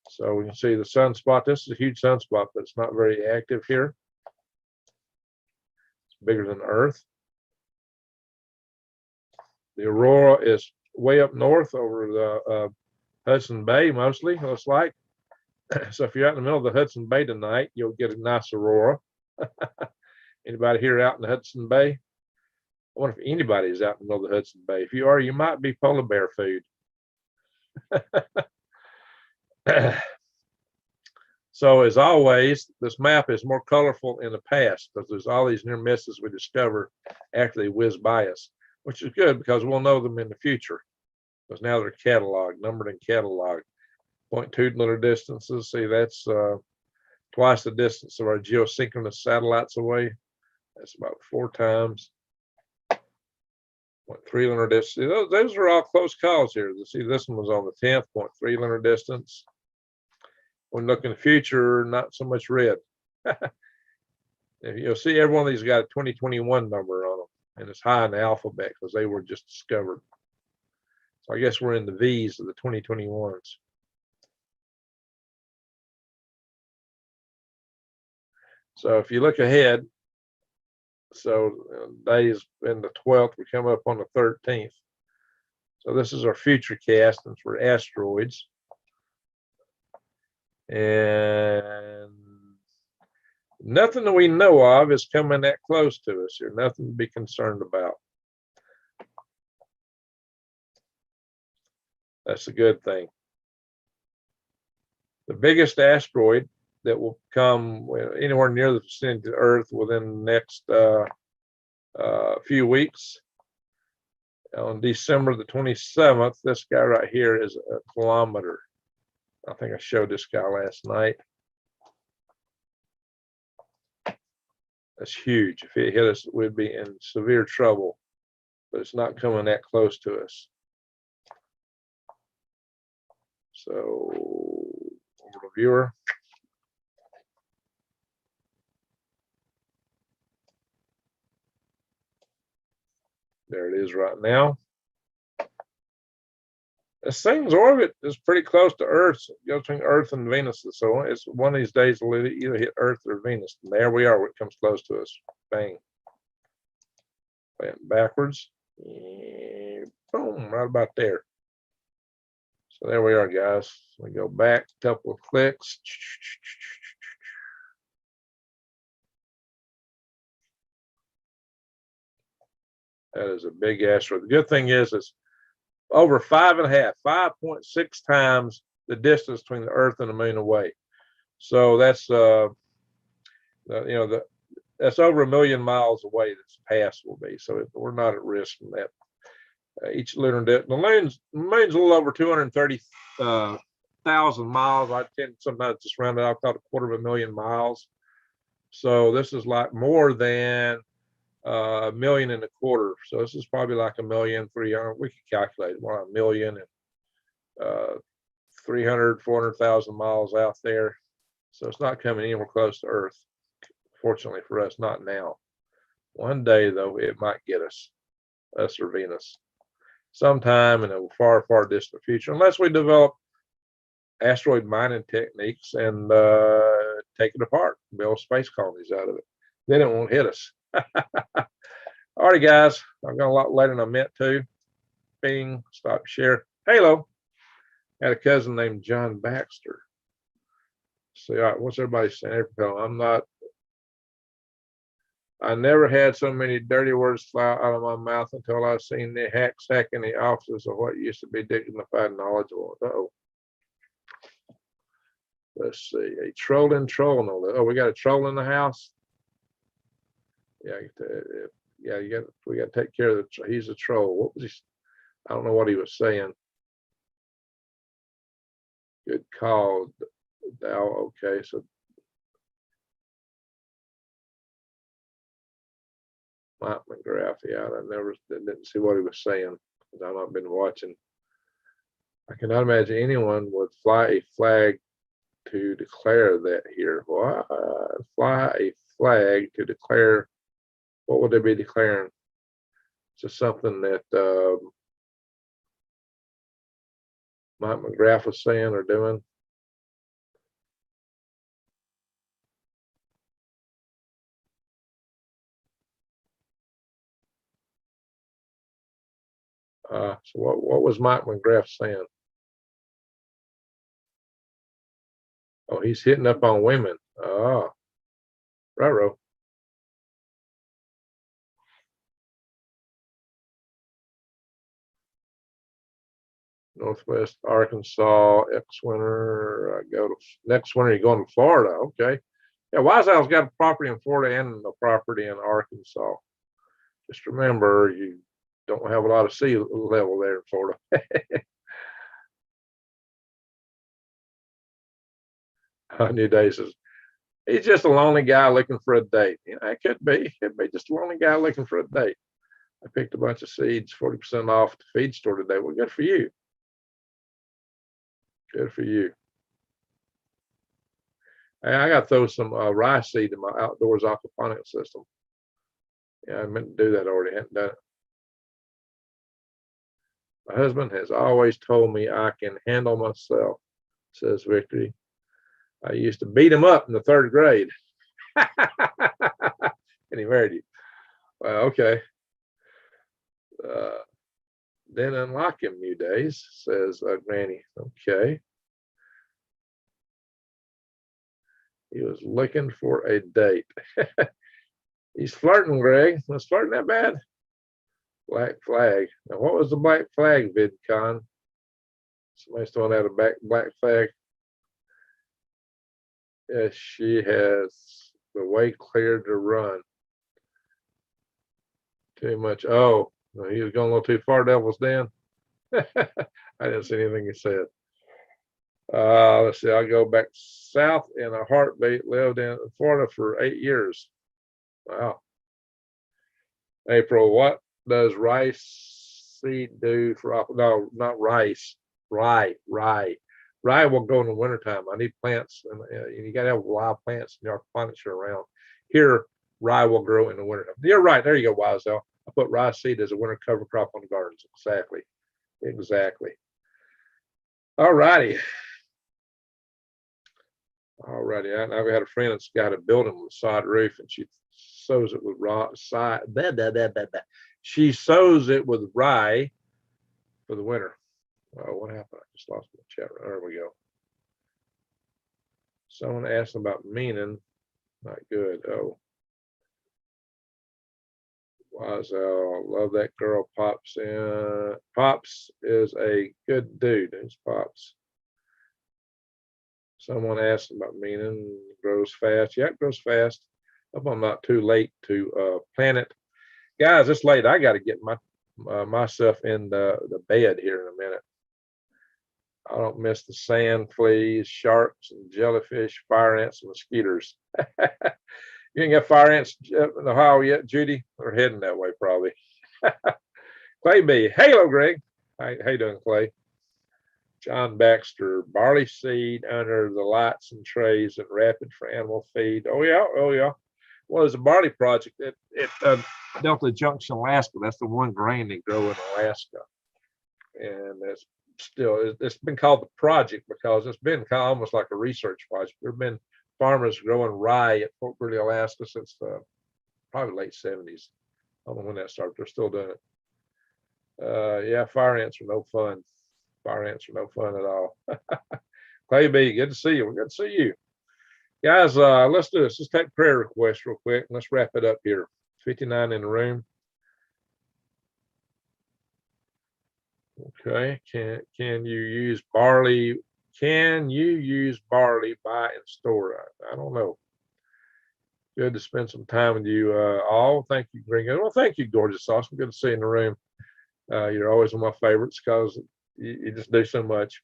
So we can see the sunspot. This is a huge sunspot, but it's not very active here. It's bigger than Earth. The aurora is way up north over the Hudson Bay, mostly, looks like. So if you're out in the middle of the Hudson Bay tonight, you'll get a nice aurora. Anybody here out in the Hudson Bay? I wonder if anybody is out in the middle of the Hudson Bay. If you are, you might be polar bear food. So as always, this map is more colorful in the past because there's all these near misses we discover after they whiz by us, which is good because we'll know them in the future because now they're cataloged, numbered and cataloged. 0.2 lunar distances. See, that's twice the distance of our geosynchronous satellites away. That's about 4 times. 0.3 lunar distance. Those are all close calls here. You see, this one was on the 10th, 0.3 lunar distance. When looking in the future, not so much red. You'll see every one of these got a 2021 number on them, and it's high in the alphabet because they were just discovered. So I guess we're in the V's of the 2021s. So if you look ahead, so days in the 12th, we come up on the 13th. So this is our future castings for asteroids. And nothing that we know of is coming that close to us here. Nothing to be concerned about. That's a good thing. The biggest asteroid that will come anywhere near the vicinity of Earth within the next few weeks. On December the 27th, this guy right here is a kilometer. I think I showed this guy last night. That's huge. If it hit us, we'd be in severe trouble, but it's not coming that close to us. So, over the viewer. There it is right now. This thing's orbit is pretty close to Earth. It goes between Earth and Venus. So it's one of these days it'll either hit Earth or Venus. And there we are. It comes close to us. Bang. Backwards. Boom. Right about there. So there we are, guys. We go back a couple of clicks. That is a big asteroid. The good thing is it's over 5.6 times the distance between the Earth and the Moon away. So that's that's over 1,000,000 miles away. This pass will be. So we're not at risk from that. Each lunar the moon's a little over 230,000 miles. I tend sometimes just round it out, about 250,000 miles. So this is like more than 1.25 million. So this is probably like 1,300,000. We could calculate more like 1,300,000-400,000 miles out there. So it's not coming anywhere close to Earth. Fortunately for us, not now. One day though, it might get us or Venus, sometime in a far, far distant future, unless we develop asteroid mining techniques and take it apart, build space colonies out of it. Then it won't hit us. All right, guys, I've got a lot later than I meant to. Bing, stop, share. Halo. Had a cousin named John Baxter. See, all right, what's everybody saying? I never had so many dirty words fly out of my mouth until I seen the hacks hacking the offices of what used to be dignified and knowledgeable. Uh-oh. Let's see, a trolling troll. No, oh, we got a troll in the house. Yeah, we got to take care of the. He's a troll. What was he? I don't know what he was saying. Good call. Okay, so Mike McGrath. Yeah, I didn't see what he was saying because I've not been watching. I cannot imagine anyone would fly a flag to declare that here. Why fly a flag to declare? What would they be declaring? Just something that Mike McGrath was saying or doing. So what was Mike McGrath saying? Oh, he's hitting up on women. Oh, right. Northwest Arkansas, winter. Go to next winter. You're going to Florida. Okay. Yeah, Wise Owl's got a property in Florida and a property in Arkansas. Just remember, you don't have a lot of sea level there in Florida. New Day says he's just a lonely guy looking for a date. You know, it could be just a lonely guy looking for a date. I picked a bunch of seeds, 40% off at the feed store today. Well, good for you. Good for you. Hey, I got to throw some rice seed in my outdoors aquaponics system. Yeah, I meant to do that already. Hadn't done it. My husband has always told me I can handle myself, says Victory. I used to beat him up in the 3rd grade. And he married you. Well, okay. Then unlock him, New Days, says Granny. Okay. He was looking for a date. He's flirting, Greg. Was flirting that bad? Black flag. Now, what was the black flag, VidCon? Somebody's throwing out a black flag. Yes, she has the way cleared to run. Too much. Oh, he was going a little too far, Devil's Den. I didn't see anything he said. Let's see. I'll go back south in a heartbeat. Lived in Florida for 8 years. Wow. April, what does rice seed do for? No, not rice. Rye. Rye will go in the wintertime. I need plants, and you got to have live plants in your aquaponics around. Here, rye will grow in the wintertime. You're right. There you go, Wisel. I put rye seed as a winter cover crop on the gardens. Exactly. All righty. I've had a friend that's got a building with a sod roof, and she sows it with She sows it with rye for the winter. Oh, what happened? I just lost my chat. There we go. Someone asked about meaning. Not good. Oh. Wazell, love that girl. Pops in. Pops is a good dude. Who's Pops? Someone asked about meaning. Grows fast. Yeah, it grows fast. Hope I'm not too late to plant it. Guys, it's late. I got to get myself in the bed here in a minute. I don't miss the sand, fleas, sharks, and jellyfish, fire ants, and mosquitoes. You ain't got fire ants in Ohio yet, Judy? They're heading that way probably. Clay B. Hello, Greg. How you doing, Clay? John Baxter, barley seed under the lights and trays and rapid for animal feed. Oh yeah, oh yeah. Well, there's a barley project at Delta Junction, Alaska. That's the one grain they grow in Alaska, and it's been called the project because it's been kind of almost like a research project. There've been farmers growing rye at Fort Greely, Alaska since probably late 70s. I don't know when that started. They're still doing it. Yeah, fire ants are no fun. Fire ants are no fun at all. Clay B, good to see you. Good to see you. Guys, let's do this. Let's take prayer requests real quick. Let's wrap it up here. 59 in the room. Okay. Can you use barley? Can you use barley, buy and store? I don't know. Good to spend some time with you all. Thank you, Gringo. Well, thank you, Gorgeous Awesome. Good to see you in the room. You're always one of my favorites because you just do so much.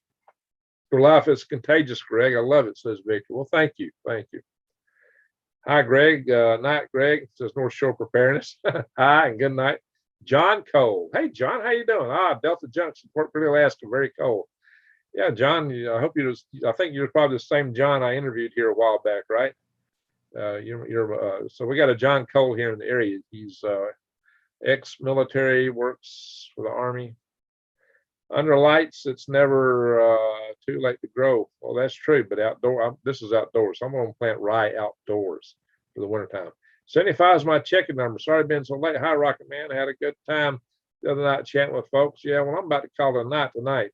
Your life is contagious, Greg. I love it, says Victor. Well, thank you. Thank you. Hi, Greg. Night, Greg. Says North Shore Preparedness. Hi, and good night. John Cole. Hey, John, how you doing? Delta Junction, Port Greely, Alaska. Very cold. Yeah, John, I hope I think you're probably the same John I interviewed here a while back, right? So we got a John Cole here in the area. He's ex-military, works for the Army. Under lights, it's never too late to grow. Well, that's true, but this is outdoors. So I'm going to plant rye outdoors for the wintertime. 75 is my checking number. Sorry being so late. Hi, Rocket Man. I had a good time the other night chatting with folks. Yeah, well, I'm about to call it a night tonight.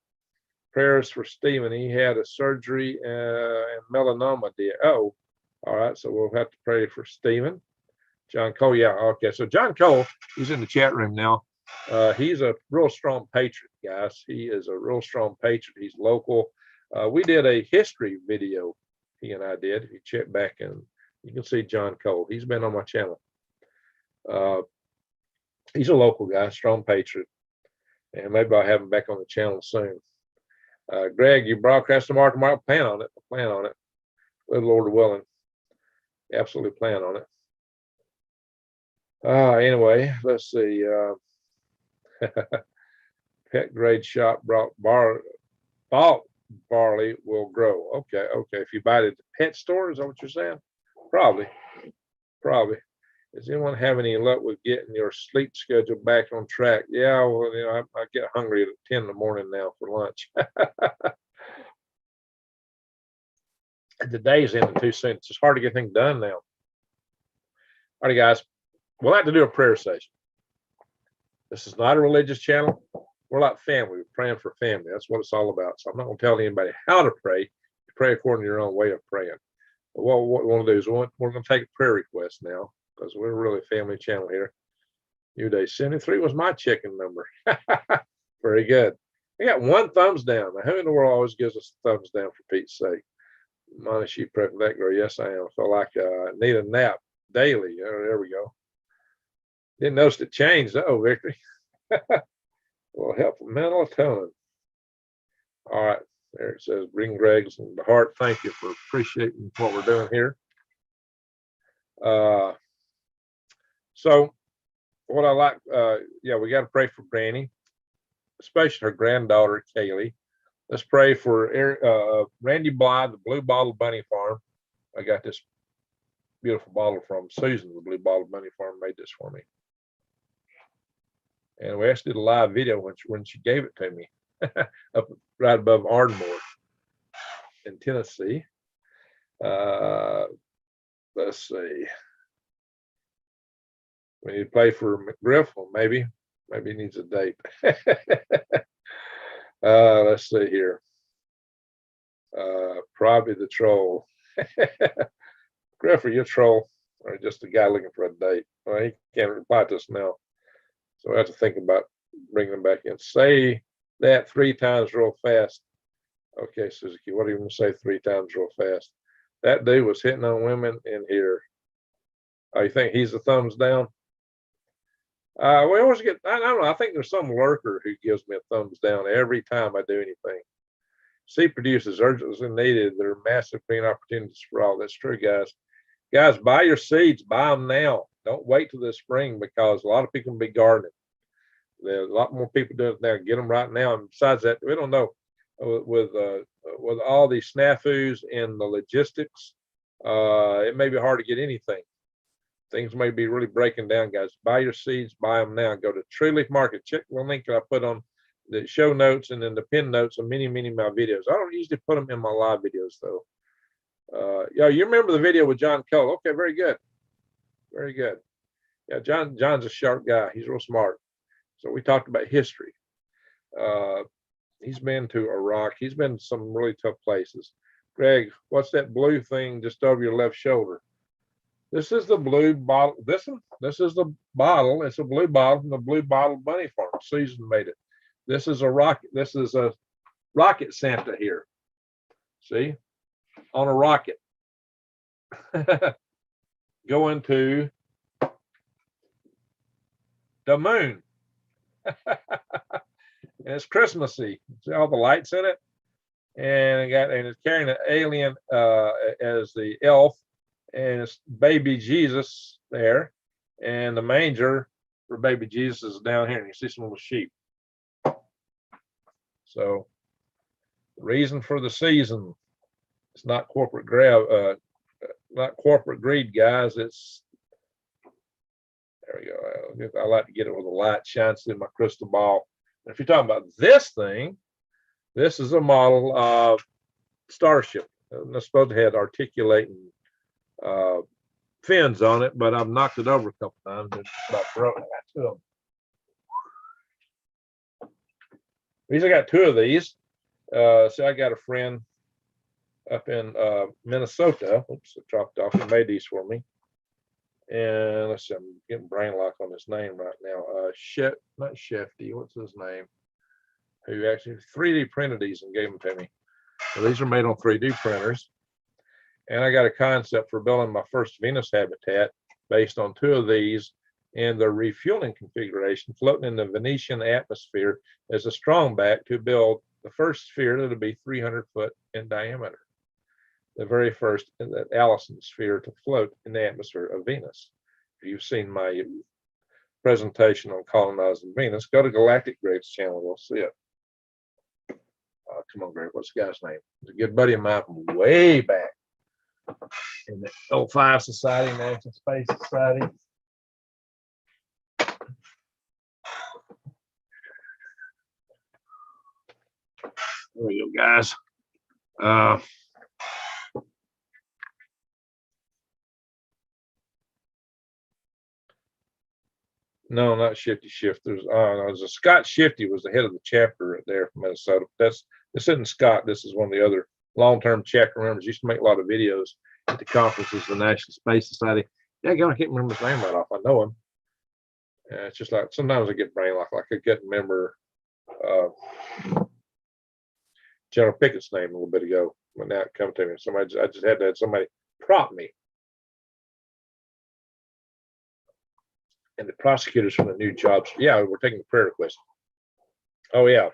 Prayers for Stephen. He had a surgery and melanoma did. Oh, all right. So we'll have to pray for Stephen. John Cole. Yeah. Okay. So John Cole, he's in the chat room now. He's a real strong patriot, guys. He is a real strong patriot. He's local. We did a history video, he and I did. You check back and you can see John Cole. He's been on my channel. He's a local guy, strong patriot. And maybe I'll have him back on the channel soon. Greg, you broadcast tomorrow. Plan on it. Plan on it. Good Lord willing. Absolutely plan on it. Anyway, let's see. Pet grade shop bought barley will grow. Okay. If you buy it at the pet store, is that what you're saying? Probably. Does anyone have any luck with getting your sleep schedule back on track? Yeah, well, I get hungry at 10 in the morning now for lunch. The day's ending too soon. It's just hard to get things done now. All right, guys. We'll have to do a prayer session. This is not a religious channel. We're like family. We're praying for family. That's what it's all about. So I'm not going to tell anybody how to pray. You pray according to your own way of praying. But what we want to do is we're going to take a prayer request now because we're really a family channel here. New Day 73 was my chicken number. Very good. I got one thumbs down. Now, who in the world always gives us a thumbs down for Pete's sake? Monty, she praying for that girl. Yes, I am. I feel like I need a nap daily. There we go. Didn't notice it changed. Oh, Victory. Will help with mental tone. All right. There it says, bring Greg's in the heart. Thank you for appreciating what we're doing here. So what I like, yeah, we got to pray for Granny, especially her granddaughter, Kaylee. Let's pray for Randy Bly, the Blue Bottle Bunny Farm. I got this beautiful bottle from Susan, the Blue Bottle Bunny Farm, made this for me. And we actually did a live video when she gave it to me up right above Ardmore in Tennessee. Let's see. We need to play for McGriff. Well, maybe he needs a date. Let's see here. Probably the troll. Griff, are you a troll or just a guy looking for a date? Well, he can't reply to us now. So I have to think about bringing them back in. Say that 3 times real fast. Okay, Suzuki, what do you want to say 3 times real fast? That dude was hitting on women in here. Oh, you think he's the thumbs down? We always get, I don't know, I think there's some lurker who gives me a thumbs down every time I do anything. Seed producers urgently needed. There are massive green opportunities for all. That's true, guys. Guys, buy your seeds. Buy them now. Don't wait till the spring because a lot of people will be gardening. There's a lot more people doing it now. Get them right now. And besides that, we don't know with all these snafus and the logistics, it may be hard to get anything. Things may be really breaking down, guys. Buy your seeds. Buy them now. Go to True Leaf Market. Check the link that I put on the show notes and then the pin notes of many of my videos. I don't usually put them in my live videos though. Yeah, you remember the video with John Cole? Okay, very good, very good. Yeah, John's a sharp guy. He's real smart. So we talked about history. He's been to Iraq. He's been to some really tough places. Greg, what's that blue thing just over your left shoulder? This is the blue bottle. This is the bottle. It's a blue bottle from the Blue Bottle Bunny Farm. Susan made it. This is a rocket. This is a rocket Santa here. See, on a rocket. Going to the moon. And it's Christmassy. See all the lights in it? And it's carrying an alien as the elf, and it's baby Jesus there. And the manger for baby Jesus is down here, and you see some little sheep. So the reason for the season, it's not corporate not corporate greed, guys. It's, there we go. I like to get it where the light shines through my crystal ball. And if you're talking about this thing, this is a model of Starship. It's supposed to have articulating fins on it, but I've knocked it over a couple times. It's about broken. I got 2 of them. I got 2 of these. So I got a friend up in Minnesota. Oops, it dropped off. He made these for me. And let's see, I'm getting brain lock on his name right now. Not Shefty, what's his name? Who actually 3D printed these and gave them to me. So these are made on 3D printers. And I got a concept for building my first Venus habitat based on 2 of these and the refueling configuration floating in the Venetian atmosphere as a strong back to build the first sphere that'll be 300 foot in diameter. The very first that Allison sphere to float in the atmosphere of Venus. If you've seen my presentation on colonizing Venus, go to Galactic Greg's channel, you'll see it. Come on, Greg, what's the guy's name? He's a good buddy of mine from way back in the O5 Society, National Space Society. There we go, guys. No, not Shifty Shifters. No, it was a Scott Shifty was the head of the chapter right there from Minnesota. This isn't Scott. This is one of the other long-term chapter members. Used to make a lot of videos at the conferences of the National Space Society. Yeah, I can't remember his name right off. I know him. It's just like sometimes I get brain lock. Like I couldn't remember General Pickett's name a little bit ago, but now it comes to me. I just had to have somebody prompt me. And the prosecutors from the new jobs. Yeah, we're taking the prayer request. Oh yeah,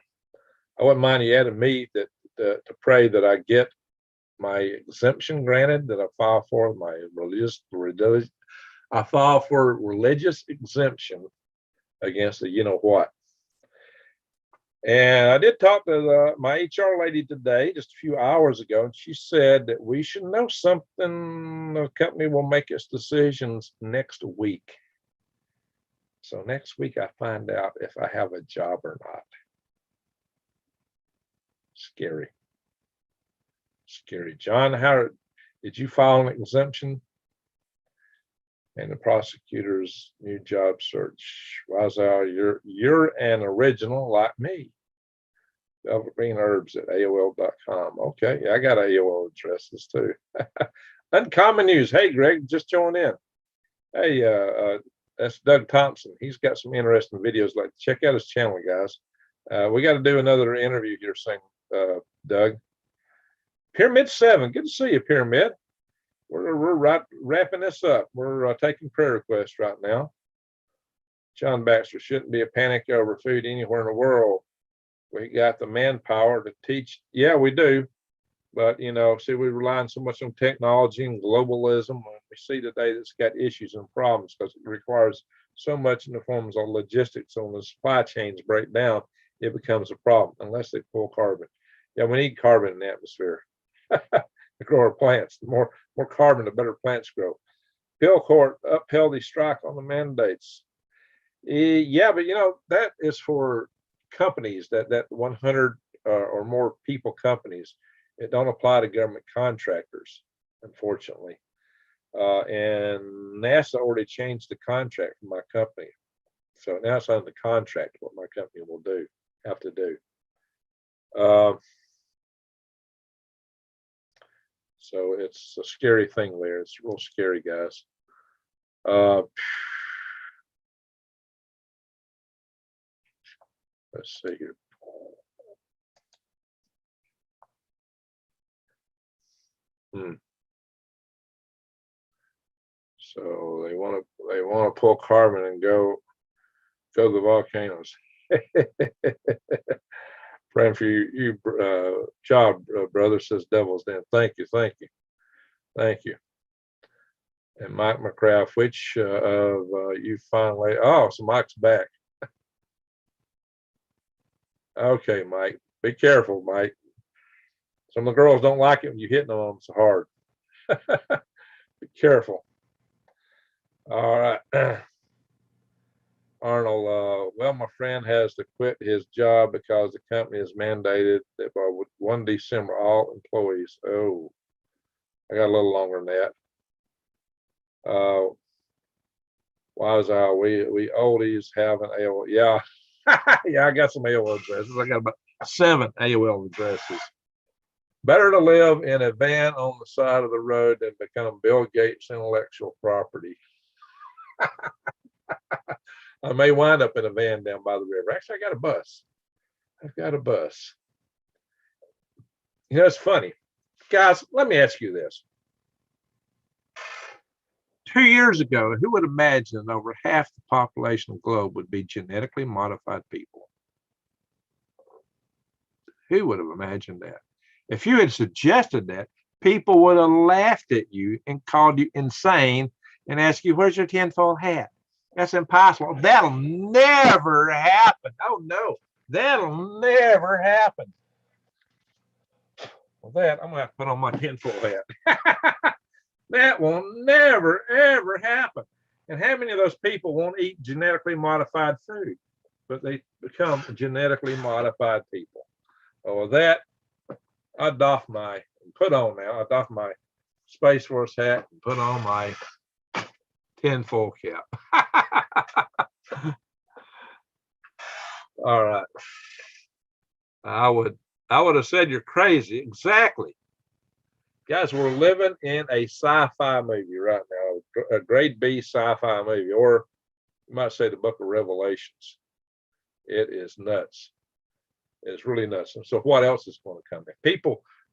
I wouldn't mind you adding me that to pray that I get my exemption granted that I file for my religious. I file for religious exemption against the you know what. And I did talk to my HR lady today, just a few hours ago, and she said that we should know something. The company will make its decisions next week. So next week I find out if I have a job or not. Scary. Scary. John, how did you file an exemption? And the prosecutor's new job search. Wazau, you're an original like me. Velvet Green Herbs at AOL.com. Okay, yeah, I got AOL addresses too. Uncommon news. Hey, Greg, just join in. Hey, That's Doug Thompson. He's got some interesting videos. Like, check out his channel, guys. We got to do another interview here soon, Doug. Pyramid 7. Good to see you, Pyramid. We're wrapping this up. We're taking prayer requests right now. John Baxter, shouldn't be a panic over food anywhere in the world. We got the manpower to teach. Yeah, we do. But, you know, see, we rely on so much on technology and globalism. We see today that's got issues and problems because it requires so much in the forms of logistics. So when the supply chains break down, it becomes a problem unless they pull carbon. Yeah, we need carbon in the atmosphere to grow our plants. The more carbon, the better plants grow. Pill Court upheld the strike on the mandates. Yeah, but, you know, that is for companies, that 100 or more people companies. It don't apply to government contractors, unfortunately. And NASA already changed the contract for my company. So now it's on the contract what my company will have to do. So it's a scary thing there. It's real scary, guys. Let's see here. So they want to pull carbon and go the volcanoes. Praying for you job, brother, says Devil's Den. Thank you. And Mike McCraft, which of you finally? Oh, so Mike's back. Okay, Mike, be careful, Mike. Some of the girls don't like it when you hitting them so hard. Be careful. All right. Arnold, well, my friend has to quit his job because the company has mandated that by 1 December, all employees. Oh, I got a little longer than that. Why is we oldies have an AOL? Yeah. Yeah, I got some AOL addresses. I got about 7 AOL addresses. Better to live in a van on the side of the road than become Bill Gates' intellectual property. I may wind up in a van down by the river. Actually, I got a bus. I've got a bus. You know, it's funny. Guys, let me ask you this. 2 years ago, who would imagine over half the population of the globe would be genetically modified people? Who would have imagined that? If you had suggested that, people would have laughed at you and called you insane and asked you, where's your tinfoil hat? That's impossible. That'll never happen. Oh, no, that'll never happen. Well, that, I'm going to have to put on my tinfoil hat. That will never, ever happen. And how many of those people won't eat genetically modified food, but they become genetically modified people? Oh, that, I doff my Space Force hat and put on my tinfoil cap. All right. I would have said you're crazy. Exactly. Guys, we're living in a sci-fi movie right now, a grade B sci-fi movie, or you might say the Book of Revelations. It is nuts. It's really nuts. And so what else is going to come?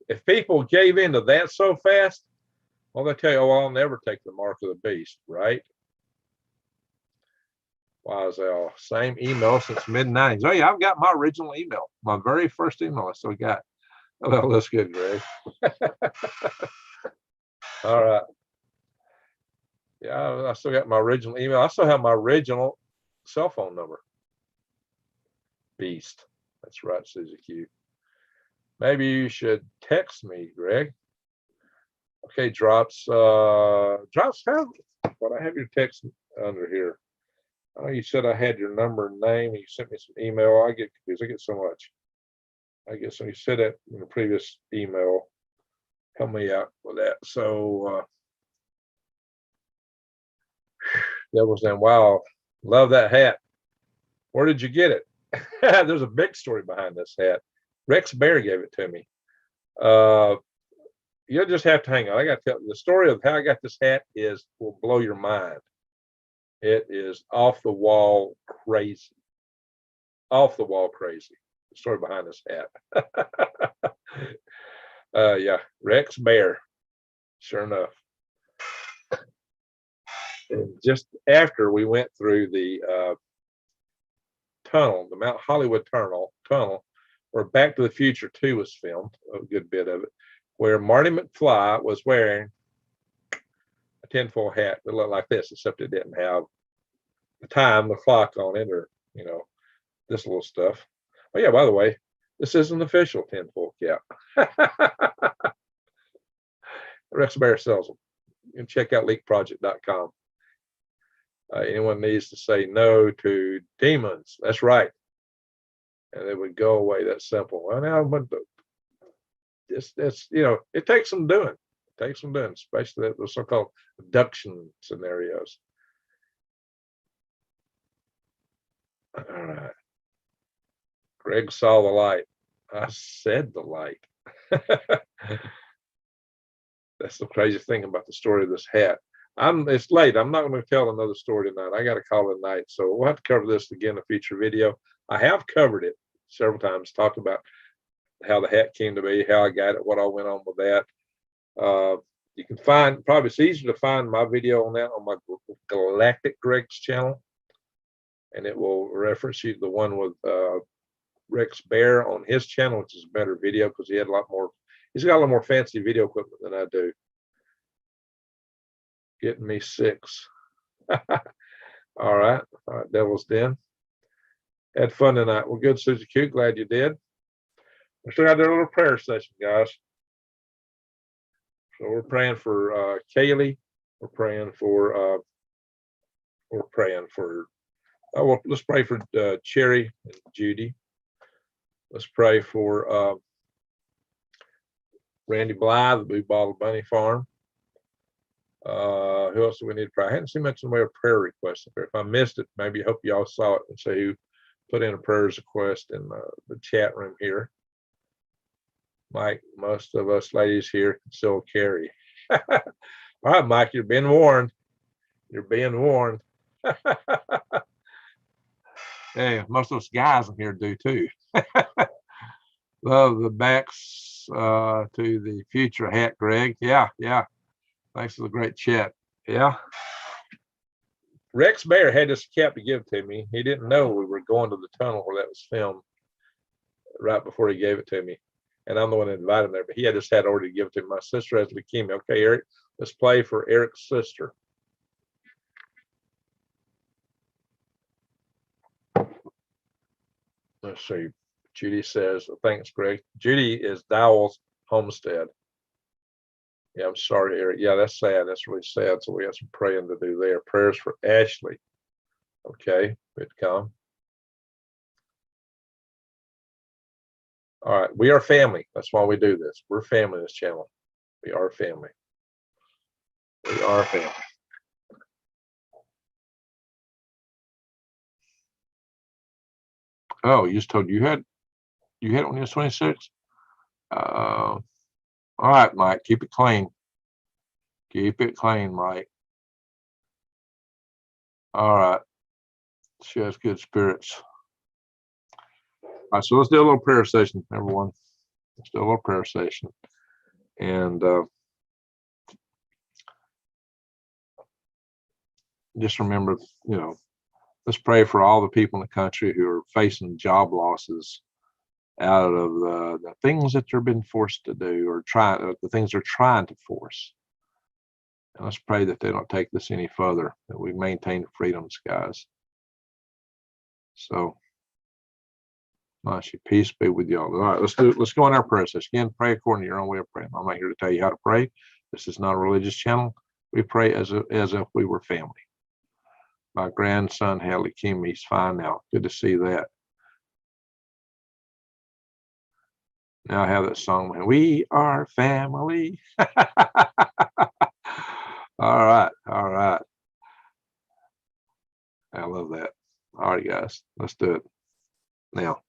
If people gave into that so fast, well, they tell you, oh, I'll never take the mark of the beast, right? Wise same email since mid-90s. Oh yeah, I've got my original email, my very first email I still got. Oh, well, that's good, Greg. All right. Yeah, I still got my original email. I still have my original cell phone number. Beast. That's right, Susie Q. Maybe you should text me, Greg. Okay, Drops. Drops, I have your text under here. Oh, you said I had your number and name, and you sent me some email. I get confused. I get so much. You said that in the previous email. Help me out with that. So, that was then. Wow, love that hat. Where did you get it? There's a big story behind this hat. Rex Bear gave it to me. You'll just have to hang on. I got to tell the story of how I got this hat will blow your mind. It is off the wall crazy. Off the wall crazy. The story behind this hat. Yeah, Rex Bear. Sure enough. And just after we went through the tunnel, the Mount Hollywood tunnel, where Back to the Future 2 was filmed, a good bit of it, where Marty McFly was wearing a tinfoil hat that looked like this, except it didn't have the time, the clock on it, or, you know, this little stuff. Oh, yeah, by the way, this is an official tinfoil cap. Rex Bear sells them. You can check out leakproject.com. Anyone needs to say no to demons. That's right. And they would go away. That simple. Well, now, but it's, you know, it takes some doing. It takes some doing, especially the so-called abduction scenarios. All right. Greg saw the light. I said the light. That's the crazy thing about the story of this hat. It's late. I'm not going to tell another story tonight. I got to call it night. So we'll have to cover this again in a future video. I have covered it several times, talked about how the hat came to be, how I got it, what all went on with that. You can find, probably it's easier to find my video on that on my Galactic Greg's channel. And it will reference you to the one with Rex Bear on his channel, which is a better video because he had a lot more, he's got a lot more fancy video equipment than I do. Getting me 6. All right, Devil's Den. Had fun tonight. Well, good, Susie Q. Glad you did. We still got their little prayer session, guys. So we're praying for Kaylee. We're praying for. Well, let's pray for Cherry and Judy. Let's pray for Randy Blythe, the Blue Bottle Bunny Farm. Who else do we need to pray? I hadn't seen much in the way of prayer requests up there. If I missed it, maybe I hope y'all saw it and say who put in a prayers request in the chat room here. Mike, most of us ladies here can still carry. All right, Mike, you're being warned. You're being warned. Hey, most of us guys in here do too. Love the backs to the future hat, Greg. Yeah. Thanks for the great chat. Yeah. Rex Bear had this cap to give to me. He didn't know we were going to the tunnel where that was filmed right before he gave it to me. And I'm the one that invited him there, but he had this hat already to give it to me. My sister has leukemia. Okay, Eric, let's play for Eric's sister. Let's see. Judy says, thanks, Greg. Judy is Dowell's homestead. Yeah, I'm sorry, Eric. Yeah, that's sad. That's really sad. So we have some praying to do there. Prayers for Ashley. Okay, good come. All right, we are family. That's why we do this. We're family in this channel. We are family. We are family. Oh, you just told you had it when you was 26? All right, Mike, keep it clean. Keep it clean, Mike. All right. She has good spirits. All right, so let's do a little prayer session, everyone. Let's do a little prayer session. And just remember, you know, let's pray for all the people in the country who are facing job losses out of the things that they're being forced to do, or the things they're trying to force. And let's pray that they don't take this any further, that we maintain freedoms, guys. So, peace be with y'all. All right, let's go on our prayer session. Again, pray according to your own way of praying. I'm not here to tell you how to pray. This is not a religious channel. We pray as if we were family. My grandson had leukemia. He's fine now. Good to see that. Now I have that song, we are family. All right. I love that. All right, guys, let's do it now.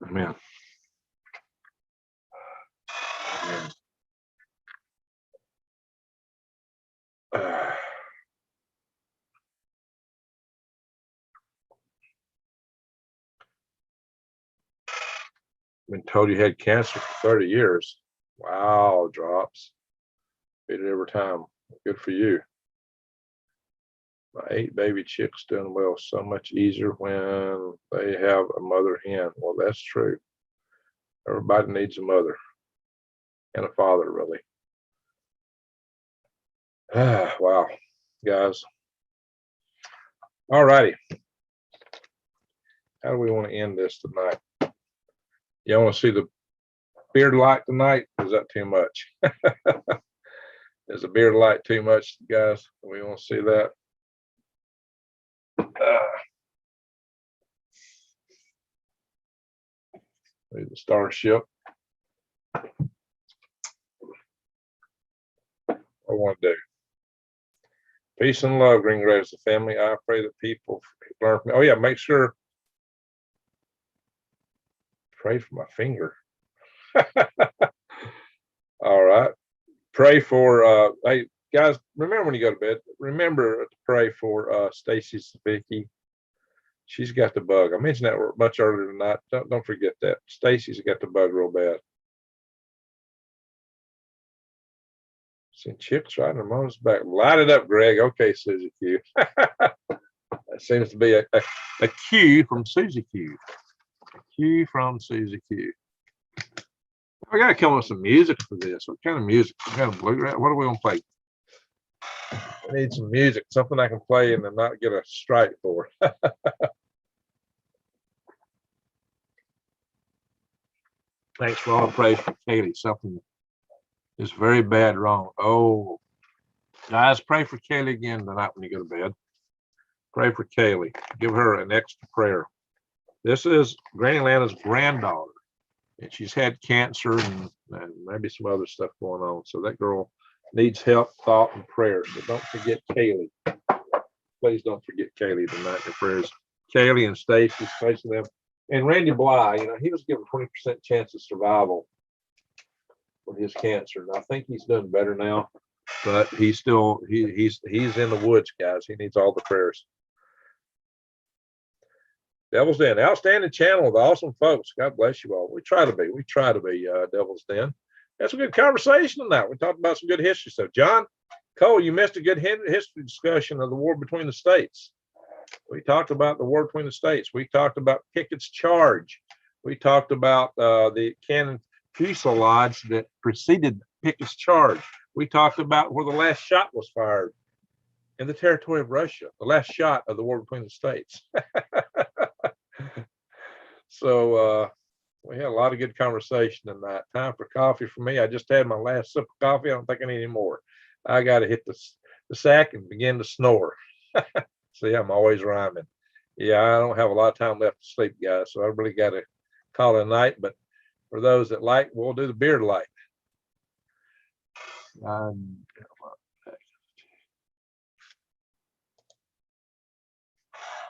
Man. Been told you had cancer for 30 years. Wow, drops. Beat it every time. Good for you. My 8 baby chicks doing well. So much easier when they have a mother hen. Well, that's true. Everybody needs a mother and a father, really. Wow, guys. All righty. How do we want to end this tonight? Y'all want to see the beard light tonight? Is that too much? Is the beard light too much, guys? We want to see that. The starship. I want to do. Peace and love, Green Graves, the family. I pray that people learn from me. Oh yeah, make sure. Pray for my finger. All right. Pray for hey guys, remember when you go to bed, remember to pray for Stacy Savicki. She's got the bug. I mentioned that much earlier tonight. Don't forget that. Stacy's got the bug real bad. Seen chicks riding their mom's back. Light it up, Greg. Okay, Susie Q. That seems to be a cue from Susie Q. A cue from Susie Q. I gotta come up with some music for this. What kind of music? What kind of bluegrass? What are we gonna play? I need some music, something I can play and then not get a strike for. Thanks for all the praise for Kaylee. Something is very bad wrong. Oh, guys, pray for Kaylee again tonight when you go to bed. Pray for Kaylee. Give her an extra prayer. This is Granny Lana's granddaughter, and she's had cancer and maybe some other stuff going on. So that girl needs help, thought, and prayer. So don't forget Kaylee. Please don't forget Kaylee tonight in your prayers. Kaylee and Stacy, especially them. And Randy Bly, you know, he was given 20% chance of survival with his cancer. And I think he's doing better now, but he's still he's in the woods, guys. He needs all the prayers. Devil's Den, outstanding channel with awesome folks. God bless you all. We try to be Devil's Den. That's a good conversation tonight. We talked about some good history stuff. John Cole, you missed a good history discussion of the war between the states. We talked about the war between the states. We talked about Pickett's charge. We talked about the cannon fuselage that preceded Pickett's charge. We talked about where the last shot was fired in the territory of Russia, the last shot of the war between the states. So we had a lot of good conversation tonight. Time for coffee for me. I just had my last sip of coffee. I don't think I need any more. I got to hit the sack and begin to snore. See, I'm always rhyming. Yeah, I don't have a lot of time left to sleep, guys, so I really got to call it a night. But for those that like, we'll do the beard light. All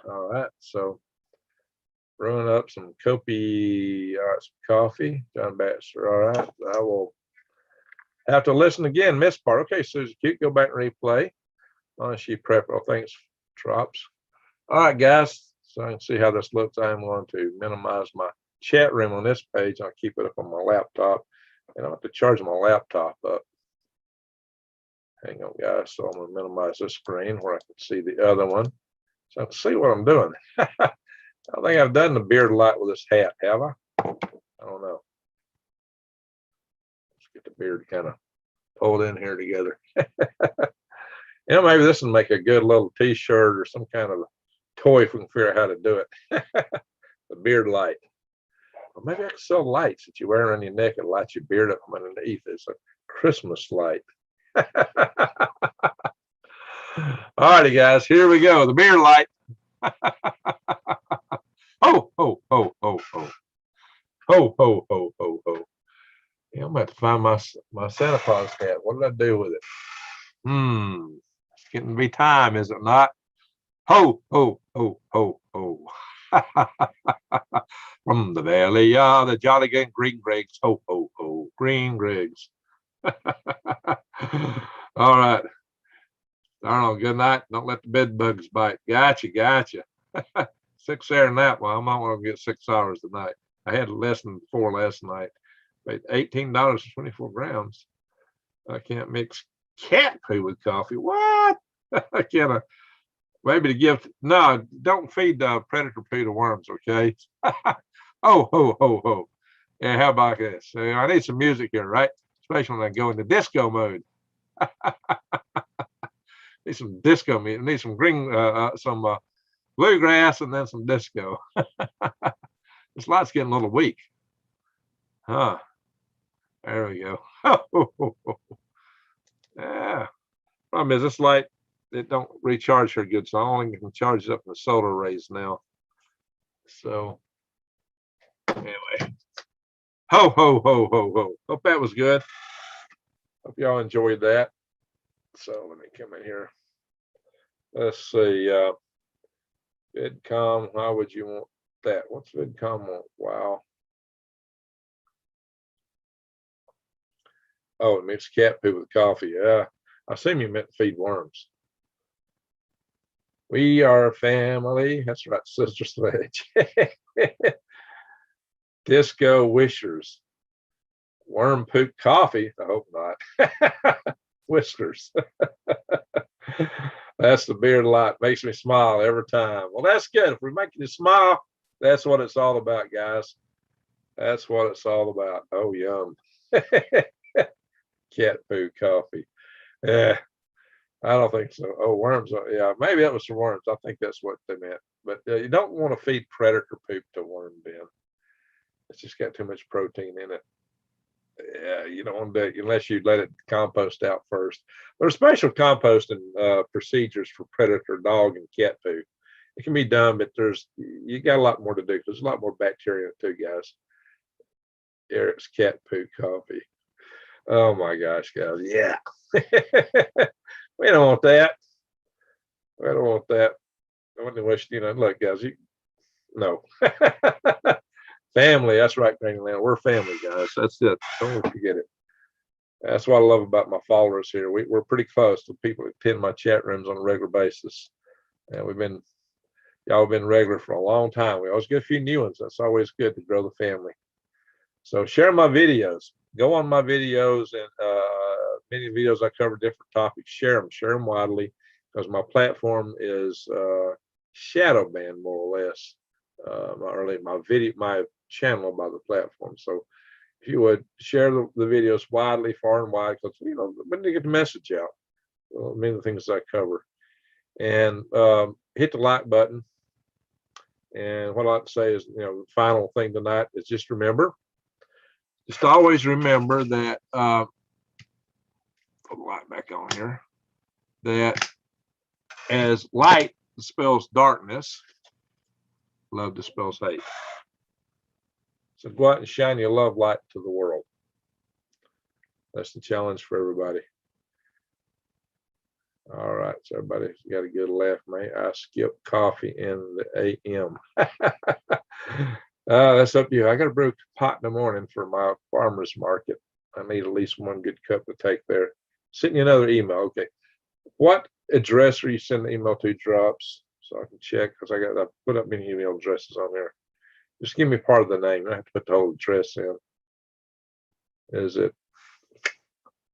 right, so brewing up some Kopi, all right, some coffee. John Baxter, all right. I will have to listen again, miss part. Okay, Susie Q, go back and replay. She prep. Oh, thanks, Drops. All right, guys. So I can see how this looks. I am going to minimize my chat room on this page. I'll keep it up on my laptop, and I'll have to charge my laptop up. Hang on, guys. So I'm going to minimize this screen where I can see the other one. So I can see what I'm doing. I don't think I've done the beard light with this hat, have I? I don't know. Let's get the beard kind of pulled in here together. You know, maybe this will make a good little t-shirt or some kind of toy if we can figure out how to do it. The beard light. Or maybe I can sell lights that you wear around your neck and light your beard up from underneath. It's a Christmas light. All righty, guys, here we go. The beard light. Ho, ho, ho, ho, ho. Ho, ho, ho, ho, ho. Yeah, I'm about to find my Santa Claus hat. What did I do with it? It's getting to be time, is it not? Ho, ho, ho, ho, ho. From the valley, the jolly green Griggs. Ho, ho, ho, green Griggs. All right. Arnold, good night. Don't let the bed bugs bite. Gotcha, gotcha. 6 hour nap. Well, I'm not going to get 6 hours tonight. I had less than 4 last night. But $18 for 24 grams. I can't mix cat poo with coffee. What? I can't. Maybe to give. No, don't feed predator poo to worms, okay? Oh, ho, ho, ho. Yeah, how about this? I need some music here, right? Especially when I go into disco mode. Need some disco music. Need some bluegrass and then some disco. This light's getting a little weak. Huh. There we go. Yeah. Problem is this light, it don't recharge her good, so I only can charge it up in the solar rays now. So anyway. Ho, ho, ho, ho, ho. Hope that was good. Hope y'all enjoyed that. So let me come in here. Let's see. VidCom, how would you want that? What's VidCom want? Wow. Oh, it makes cat poo with coffee. Yeah. I assume you meant feed worms. We are family. That's right, Sister Sledge. Disco wishers. Worm poop coffee. I hope not. Whiskers. That's the beard light. Makes me smile every time. Well, that's good. If we're making you smile, that's what it's all about, guys. That's what it's all about. Oh, yum. Cat poo coffee. Yeah, I don't think so. Oh, worms. Yeah, maybe that was for worms. I think that's what they meant. But you don't want to feed predator poop to worm bin. It's just got too much protein in it. Yeah, you don't want to do it unless you let it compost out first. There's special composting procedures for predator dog and cat poo. It can be done, but you got a lot more to do. There's a lot more bacteria too, guys. Eric's cat poo coffee. Oh my gosh, guys. Yeah. We don't want that. We don't want that. I wouldn't wish, look, guys, no. Family, that's right, Granny Land. We're family, guys. That's it. Don't forget it. That's what I love about my followers here. We're pretty close to people that attend my chat rooms on a regular basis. And y'all have been regular for a long time. We always get a few new ones. That's always good to grow the family. So share my videos. Go on my videos, and many videos I cover different topics. Share them widely, because my platform is shadow banned more or less. My channel by the platform. So if you would share the videos widely, far and wide, because we need to get the message out. Many of the things I cover, and hit the like button. And what I like to say is, the final thing tonight is just always remember that. Put the light back on here. That as light dispels darkness, love dispels hate. So go out and shine your love light to the world. That's the challenge for everybody. All right, so everybody got a good laugh, mate. I skip coffee in the AM. That's up to you. I got to brew pot in the morning for my farmer's market. I need at least one good cup to take there. Send you another email. Okay. What address are you sending the email to, Drops? So I can check, because I put up many email addresses on there. Just give me part of the name. I have to put the whole address in.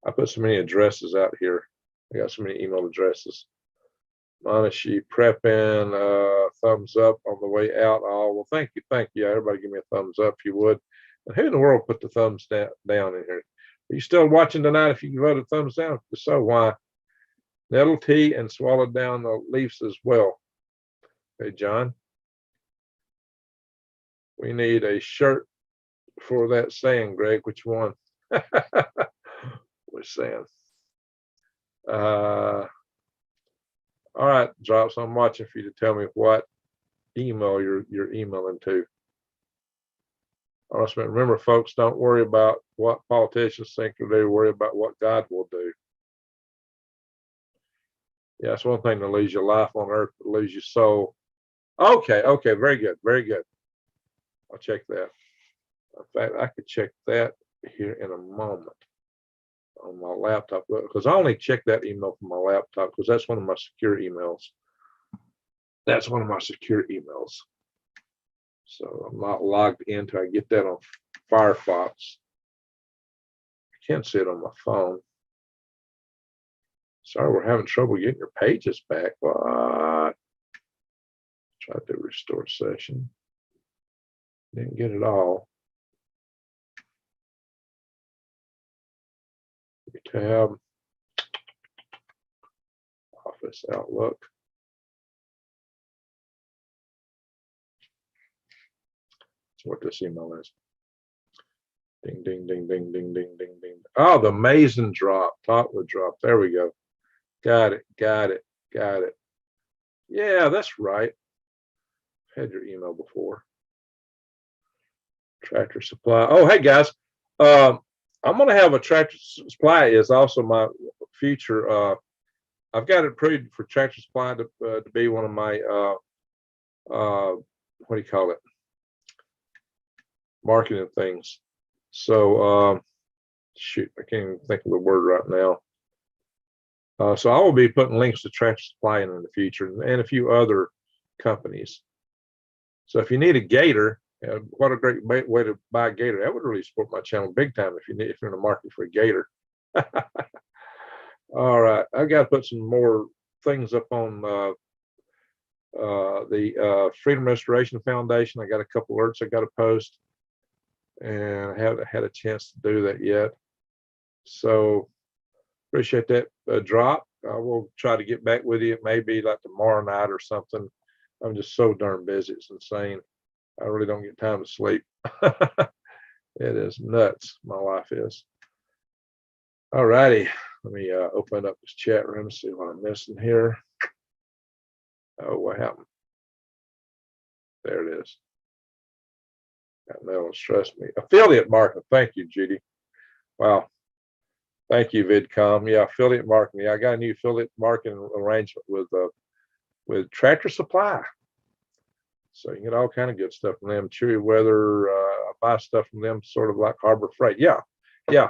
I put so many addresses out here. I got so many email addresses. Monashi prepping, thumbs up on the way out. Oh, well, thank you. Everybody give me a thumbs up if you would. And who in the world put the thumbs down in here? Are you still watching tonight? If you voted thumbs down, if so, why? Nettle tea and swallowed down the leaves as well. Hey, John. We need a shirt for that saying, Greg. Which one? Which saying? All right, Drops. I'm watching for you to tell me what email you're emailing to. Also, remember, folks, don't worry about what politicians think or do. Worry about what God will do. Yeah, it's one thing to lose your life on earth, but lose your soul Okay, okay, very good, very good. I'll check that. In fact, I could check that here in a moment on my laptop because I only check that email from my laptop because that's one of my secure emails. That's one of my secure emails. So I'm not logged in until I get that on Firefox. I can't see it on my phone. Sorry, we're having trouble getting your pages back. What? Try to restore session. Didn't get it all. Tab. Office Outlook. That's what this email is. Ding, ding, ding, ding, ding, ding, ding, ding. Oh, the Mason drop, Totwood drop. There we go. Got it, got it, got it. Yeah, that's right. Had your email before. Tractor Supply. Oh, hey guys. I'm gonna have a Tractor Supply is also my future. I've got it approved for Tractor Supply to be one of my what do you call it? Marketing things. So shoot, I can't even think of the word right now. So I will be putting links to Tractor Supply in the future and a few other companies. So if you need a gator, what a great way to buy a gator. That would really support my channel big time if you're in the market for a gator. All right, I've got to put some more things up on the Freedom Restoration Foundation. I got a couple alerts I got to post, and I haven't had a chance to do that yet. So appreciate that drop. I will try to get back with you. Maybe like tomorrow night or something. I'm just so darn busy. It's insane. I really don't get time to sleep. It is nuts. My life is. All righty. Let me open up this chat room and see what I'm missing here. Oh, what happened? There it is. That'll stress me. Affiliate marketing. Thank you, Judy. Wow. Thank you, VidCom. Yeah, affiliate marketing. Yeah, I got a new affiliate marketing arrangement with Tractor Supply. So you can get all kind of good stuff from them. Cheery Weather, I buy stuff from them sort of like Harbor Freight. Yeah, yeah.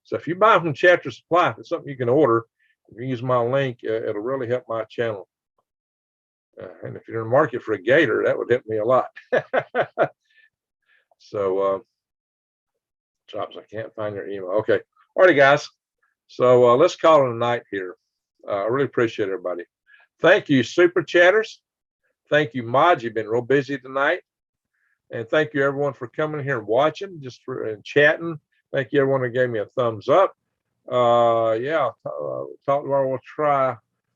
So if you buy from Tractor Supply, it's something you can order. If you use my link, it'll really help my channel. And if you're in the market for a gator, that would help me a lot. So, Chops, I can't find your email. Okay. All righty, guys. So let's call it a night here. I really appreciate everybody. Thank you, Super Chatters. Thank you, Mod. You've been real busy tonight. And thank you, everyone, for coming here and watching, and chatting. Thank you, everyone who gave me a thumbs up. Yeah, talk tomorrow. We'll try.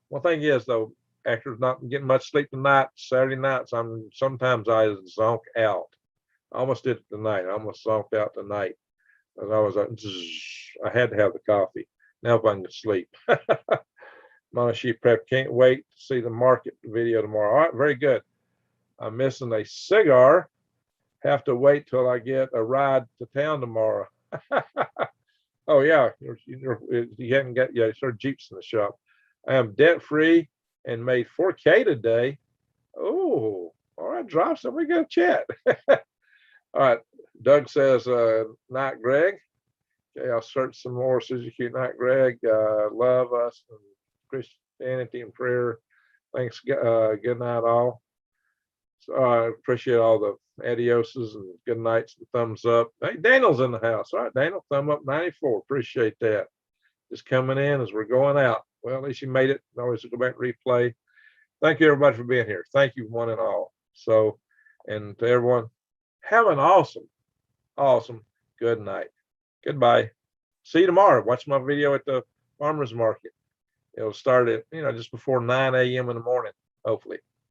One thing is, though, after not getting much sleep tonight, Saturday nights, sometimes I zonk out. I almost did it tonight. I almost zonked out tonight. And I was I had to have the coffee. Now if I can sleep. Mama Sheep Prep, can't wait to see the market video tomorrow. All right, very good. I'm missing a cigar. Have to wait till I get a ride to town tomorrow. Oh yeah, you haven't got sort of Jeeps in the shop. I am debt free and made 4K today. Oh, all right, drop some. We got to chat. All right, Doug says, night, Greg. Okay, I'll search some more. Suzy Q, night, Greg. Love us and Christianity and prayer. Thanks. Good night, all. So I appreciate all the adioses and good nights and thumbs up. Hey, Daniel's in the house. All right, Daniel, thumb up 94. Appreciate that. Just coming in as we're going out. Well, at least you made it. Always go back and replay. Thank you, everybody, for being here. Thank you, one and all. So, and to everyone, have an awesome good night. Goodbye. See you tomorrow. Watch my video at the farmers market. It'll start at just before 9 a.m. in the morning, hopefully.